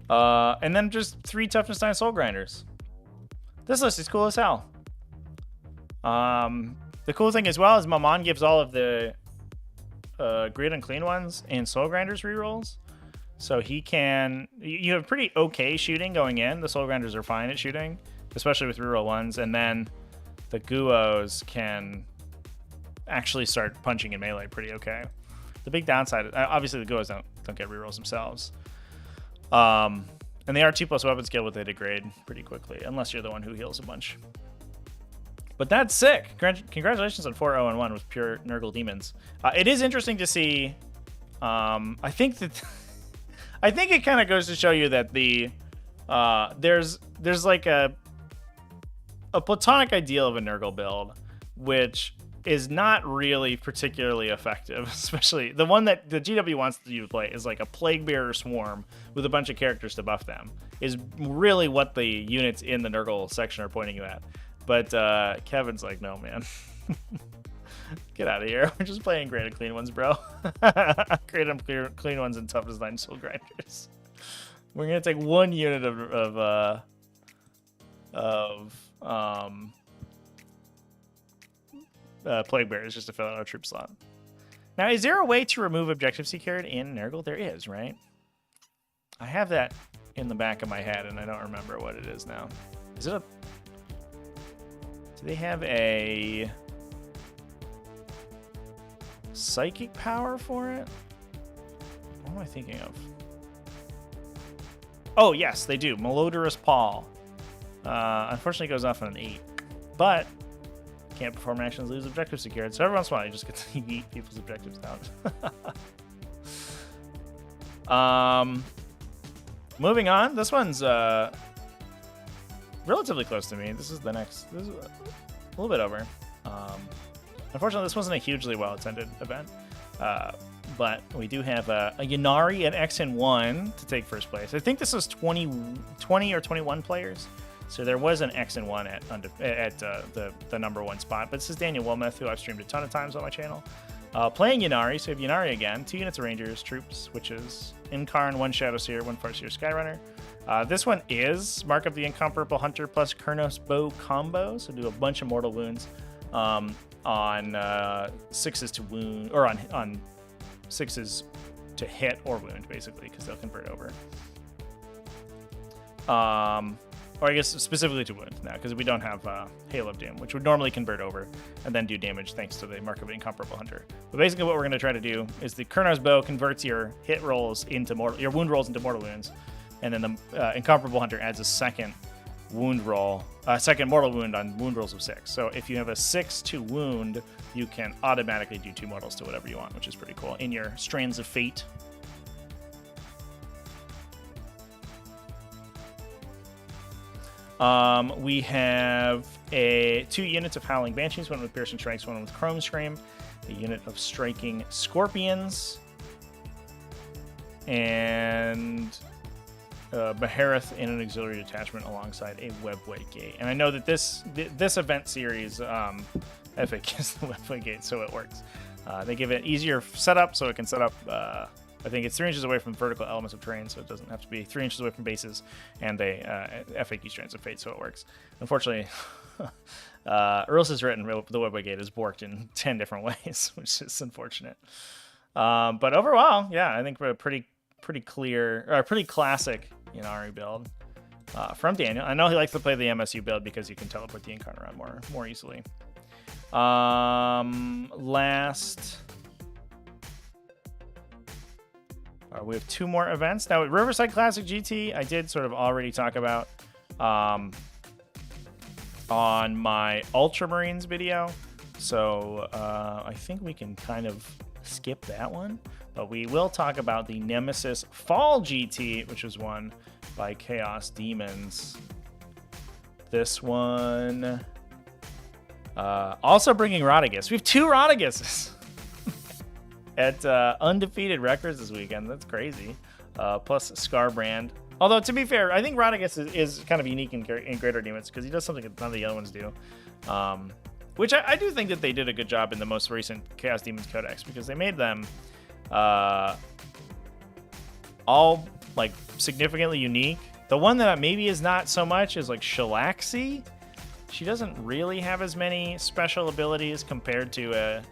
A: And then just 3 Toughness 9 Soul Grinders. This list is cool as hell. The cool thing as well is Maman gives all of the Great Unclean ones and Soul Grinders rerolls. So he can... You have pretty okay shooting going in. The Soul Grinders are fine at shooting, especially with reroll ones. And then the Guos can actually start punching in melee pretty okay. The big downside... Obviously, the Guos don't get rerolls themselves. And they are 2+ weapon skill, but they degrade pretty quickly, unless you're the one who heals a bunch. But that's sick. Congratulations on 4-0-1 with pure Nurgle demons. It is interesting to see. I think it kind of goes to show you that the there's like a platonic ideal of a Nurgle build, which is not really particularly effective, especially the one that the GW wants you to play is like a Plague Bearer Swarm with a bunch of characters to buff them, is really what the units in the Nurgle section are pointing you at. But Kevin's like, no, man. Get out of here. We're just playing Great Unclean ones, bro. Great Unclean ones and Toughness 9 Soul Grinders. We're going to take 1 unit of Plague Bearers just to fill out our troop slot. Now, is there a way to remove Objective Secured in Nurgle? There is, right? I have that in the back of my head, and I don't remember what it is now. Is it a... Do they have a psychic power for it? What am I thinking of? Oh, yes, they do. Malodorous Paw. Unfortunately, it goes off on an 8. But can't perform actions, lose objective secured. So every once in a while, you just get to eat people's objectives down. Moving on. This one's relatively close to me. This is the next. This is a little bit over. Unfortunately, this wasn't a hugely well-attended event. But we do have a Ynnari at XN1 to take first place. I think this was 20 or 21 players. So there was an X1 at the number 1 spot. But this is Daniel Wilmoth, who I've streamed a ton of times on my channel. Playing Ynnari, so we have Ynnari again. 2 units of Rangers, troops, which is Incarn, 1 Shadow Seer, 1 Farseer Skyrunner. This one is Mark of the Incomparable Hunter plus Kurnos Bow combo, so do a bunch of mortal wounds on 6s to wound, or on 6s to hit or wound, basically, because they'll convert over. Or I guess specifically to wound now, because we don't have Hail of Doom, which would normally convert over and then do damage thanks to the Mark of the Incomparable Hunter. But basically what we're going to try to do is the Kurnos Bow converts your hit rolls into your wound rolls into mortal wounds, and then the Incomparable Hunter adds a second wound roll, second mortal wound on wound rolls of 6. So if you have a 6 to wound, you can automatically do 2 mortals to whatever you want, which is pretty cool in your Strands of Fate. We have 2 units of Howling Banshees, one with Piercing Strikes, one with Chrome Scream, a unit of Striking Scorpions, and Behareth in an auxiliary detachment alongside a Webway Gate. And I know that this event series, Epic is the Webway Gate, so it works. They give it easier setup, so it can set up, I think it's 3 inches away from vertical elements of terrain, so it doesn't have to be 3 inches away from bases, and they FAQ Strands of Fate, so it works. Unfortunately, Earls has written the Webway Gate is borked in 10 different ways, which is unfortunate. But overall, yeah, I think we're a pretty clear, or pretty classic Ynnari build from Daniel. I know he likes to play the MSU build because you can teleport the Incarn around more easily. We have 2 more events. Now, at Riverside Classic GT, I did sort of already talk about on my Ultramarines video. So I think we can kind of skip that one. But we will talk about the Nemesis Fall GT, which was won by Chaos Demons. This one also bringing Rodigus. We have 2 Rodiguses at undefeated records this weekend. That's crazy. Plus Scarbrand. Although, to be fair, I think Rodigus is kind of unique in Greater Demons because he does something that none of the other ones do. Which I do think that they did a good job in the most recent Chaos Demons Codex, because they made them all like significantly unique. The one that maybe is not so much is like Shalaxi. She doesn't really have as many special abilities compared to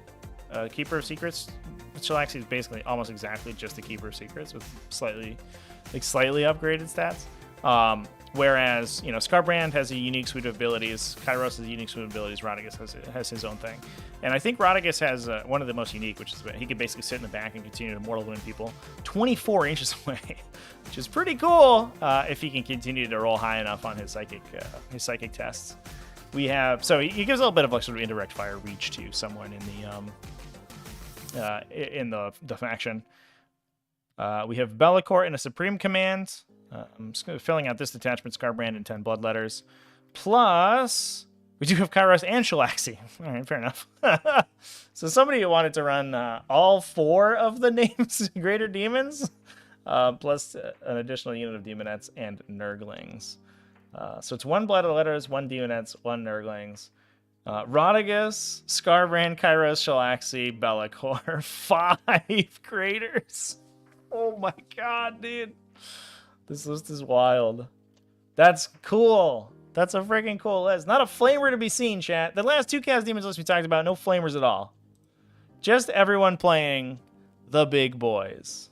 A: a Keeper of Secrets. Shalaxi is basically almost exactly just a Keeper of Secrets with slightly upgraded stats. Whereas, Scarbrand has a unique suite of abilities, Kairos has a unique suite of abilities, Rodigus has his own thing. And I think Rodigus has one of the most unique, which is he can basically sit in the back and continue to mortal wound people 24 inches away, which is pretty cool if he can continue to roll high enough on his psychic tests. We have, so he gives a little bit of like sort of indirect fire reach to someone in the faction. We have Bellicor in a Supreme Command. I'm just filling out this detachment, Scarbrand and 10 Bloodletters. Plus, we do have Kairos and Shalaxi. All right, fair enough. So somebody wanted to run all 4 of the names Greater Demons, plus an additional unit of Demonettes and Nurglings. So it's 1 Bloodletters, 1 Demonettes, 1 Nurglings. Rodigus, Scarbrand, Kairos, Shalaxi, Bellicor. 5 Graders. Oh my god, dude. This list is wild. That's cool. That's a freaking cool list. Not a flamer to be seen, chat. The last 2 Chaos Demons lists we talked about, no flamers at all. Just everyone playing the big boys.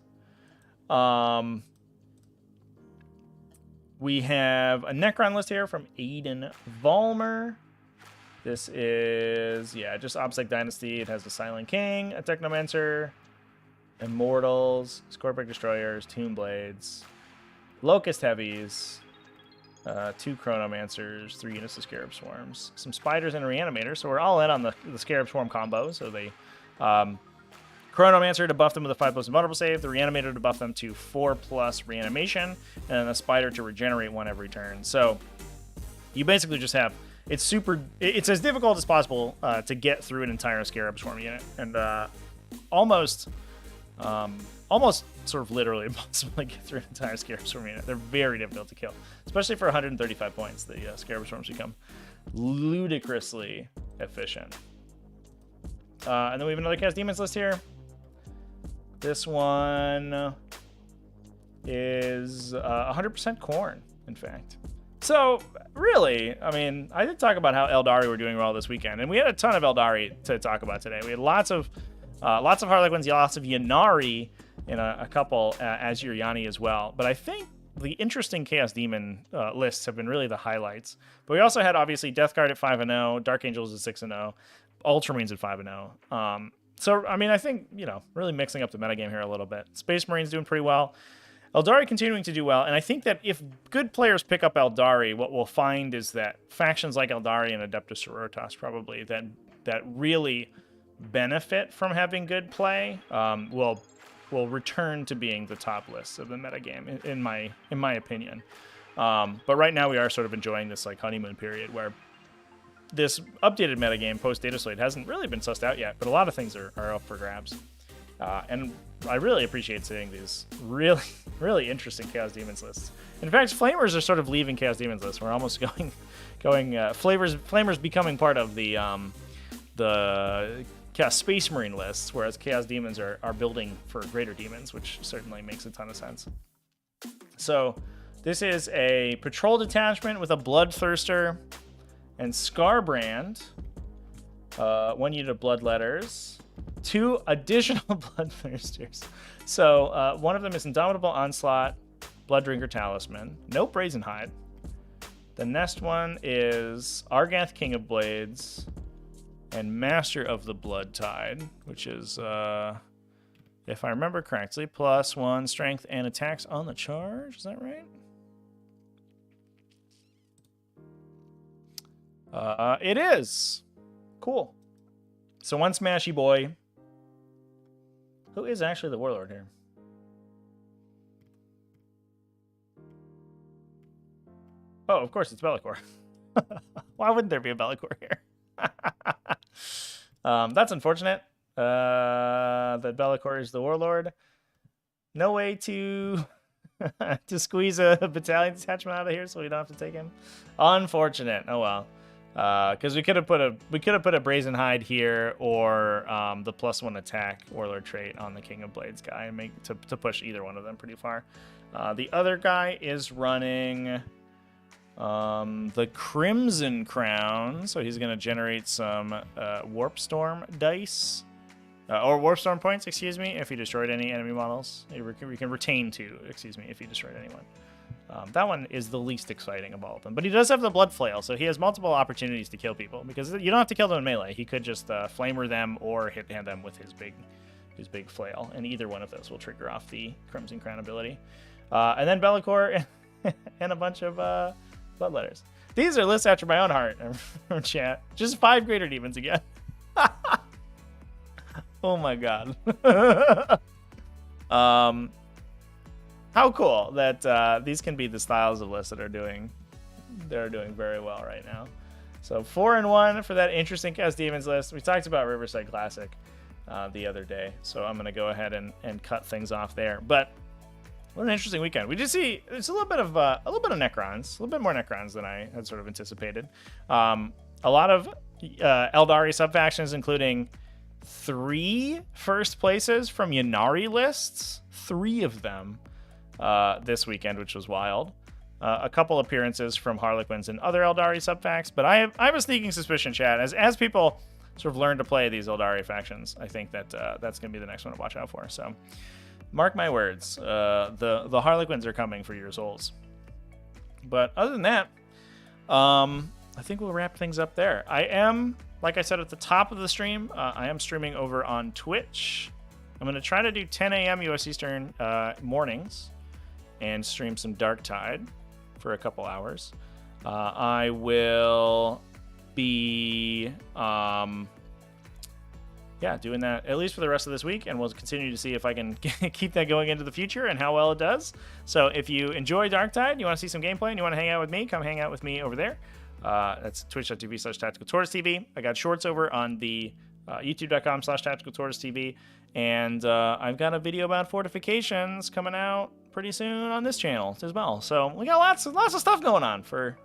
A: We have a Necron list here from Aiden Vollmer. This is, just Obsec Dynasty. It has a Silent King, a Technomancer, Immortals, Scorpic Destroyers, Tomb Blades, Locust Heavies, 2 Chronomancers, 3 units of Scarab Swarms, some Spiders and a Reanimator. So we're all in on the Scarab Swarm combo. So they Chronomancer to buff them with a 5+ invulnerable save, the Reanimator to buff them to 4+ reanimation, and then a Spider to regenerate 1 every turn. So you basically just have, it's as difficult as possible to get through an entire Scarab Swarm unit, and almost sort of literally impossible to get through an entire Scarab Swarm unit. They're very difficult to kill, especially for 135 points. The Scarab Swarms become ludicrously efficient. And then we have another Chaos Demons list here. This one is 100% corn, in fact. So, really, I mean, I did talk about how Eldari were doing well this weekend, and we had a ton of Eldari to talk about today. We had lots of Harlequins, lots of Ynnari, and a couple as your Yanni as well. But I think the interesting Chaos Demon lists have been really the highlights. But we also had, obviously, Death Guard at 5-0, Dark Angels at 6-0, Ultramarines at 5-0. So, I mean, I think, really mixing up the metagame here a little bit. Space Marines doing pretty well. Eldari continuing to do well, and I think that if good players pick up Eldari, what we'll find is that factions like Eldari and Adepta Sororitas probably that really benefit from having good play will return to being the top list of the metagame, in my opinion. But right now we are sort of enjoying this like honeymoon period where this updated metagame post data slate hasn't really been sussed out yet, but a lot of things are up for grabs. And I really appreciate seeing these really, really interesting Chaos Demons lists. In fact, Flamers are sort of leaving Chaos Demons lists. We're almost going Flamers becoming part of the Chaos Space Marine lists, whereas Chaos Demons are building for Greater Demons, which certainly makes a ton of sense. So this is a patrol detachment with a Bloodthirster and Scarbrand, 1 unit of Bloodletters, 2 additional Bloodthirsters. So one of them is Indomitable Onslaught, Blooddrinker Talisman, no Brazen Hide. The next one is Argath, King of Blades, and Master of the Blood Tide, which is, if I remember correctly, +1 strength and attacks on the charge. Is that right? It is. Cool. So one smashy boy. Who is actually the warlord here? Oh, of course, it's Be'lakor. Why wouldn't there be a Be'lakor here? That's unfortunate. That Be'lakor is the warlord. No way to to squeeze a battalion detachment out of here, so we don't have to take him. Unfortunate. Oh well. Because we could have put a Brazen Hide here, or the +1 attack warlord trait on the King of Blades guy, and make to push either one of them pretty far. The other guy is running the Crimson Crown, so he's going to generate some Warp Storm dice, or Warp Storm points, excuse me, if he destroyed any enemy models. We can retain 2, excuse me, if he destroyed anyone. That one is the least exciting of all of them. But he does have the Blood Flail, so he has multiple opportunities to kill people, because you don't have to kill them in melee. He could just flamer them or hit-hand them with his big flail, and either one of those will trigger off the Crimson Crown ability. And then Be'lakor and a bunch of Bloodletters. These are lists after my own heart, chat. Just 5 Greater Demons again. Oh my god. How cool that these can be the styles of lists that are doing very well right now. So 4-1 for that interesting Chaos Demons list. We talked about Riverside Classic the other day, so I'm gonna go ahead and cut things off there. But what an interesting weekend. We did see it's a little bit of Necrons, a little bit more Necrons than I had sort of anticipated. A lot of Eldari subfactions, including 3 first places from Ynnari lists, 3 of them. This weekend, which was wild. A couple appearances from Harlequins and other Eldari subfacts, but I have a sneaking suspicion, chat, as people sort of learn to play these Eldari factions, I think that that's going to be the next one to watch out for. So, mark my words, the Harlequins are coming for your souls. But other than that, I think we'll wrap things up there. I am, like I said at the top of the stream, I am streaming over on Twitch. I'm going to try to do 10 a.m. US Eastern mornings and stream some Dark Tide for a couple hours. I will be doing that at least for the rest of this week, and we'll continue to see if I can keep that going into the future and how well it does. So if you enjoy Dark Tide, you want to see some gameplay, and you want to hang out with me, come hang out with me over there. That's twitch.tv/TacticalTortoiseTV. I got shorts over on the youtube.com/TacticalTortoiseTV, and I've got a video about fortifications coming out pretty soon on this channel as well. So we got lots of stuff going on for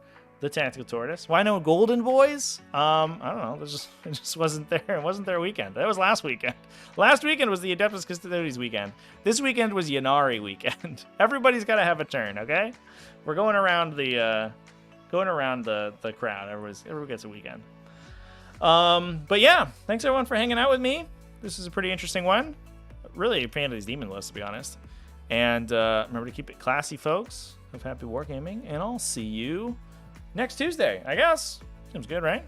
A: the Tactical Tortoise. Why no Golden Boys? I don't know. It just wasn't there. It wasn't their weekend. That was last weekend. Last weekend was the Adepta Sororitas weekend. This weekend was Ynnari weekend. Everybody's got to have a turn, okay? We're going around the crowd. Everyone gets a weekend. But yeah, thanks everyone for hanging out with me. This is a pretty interesting one. Really a fan of these demon lists, to be honest. And remember to keep it classy, folks. Have happy wargaming, and I'll see you next Tuesday, I guess. Seems good, right?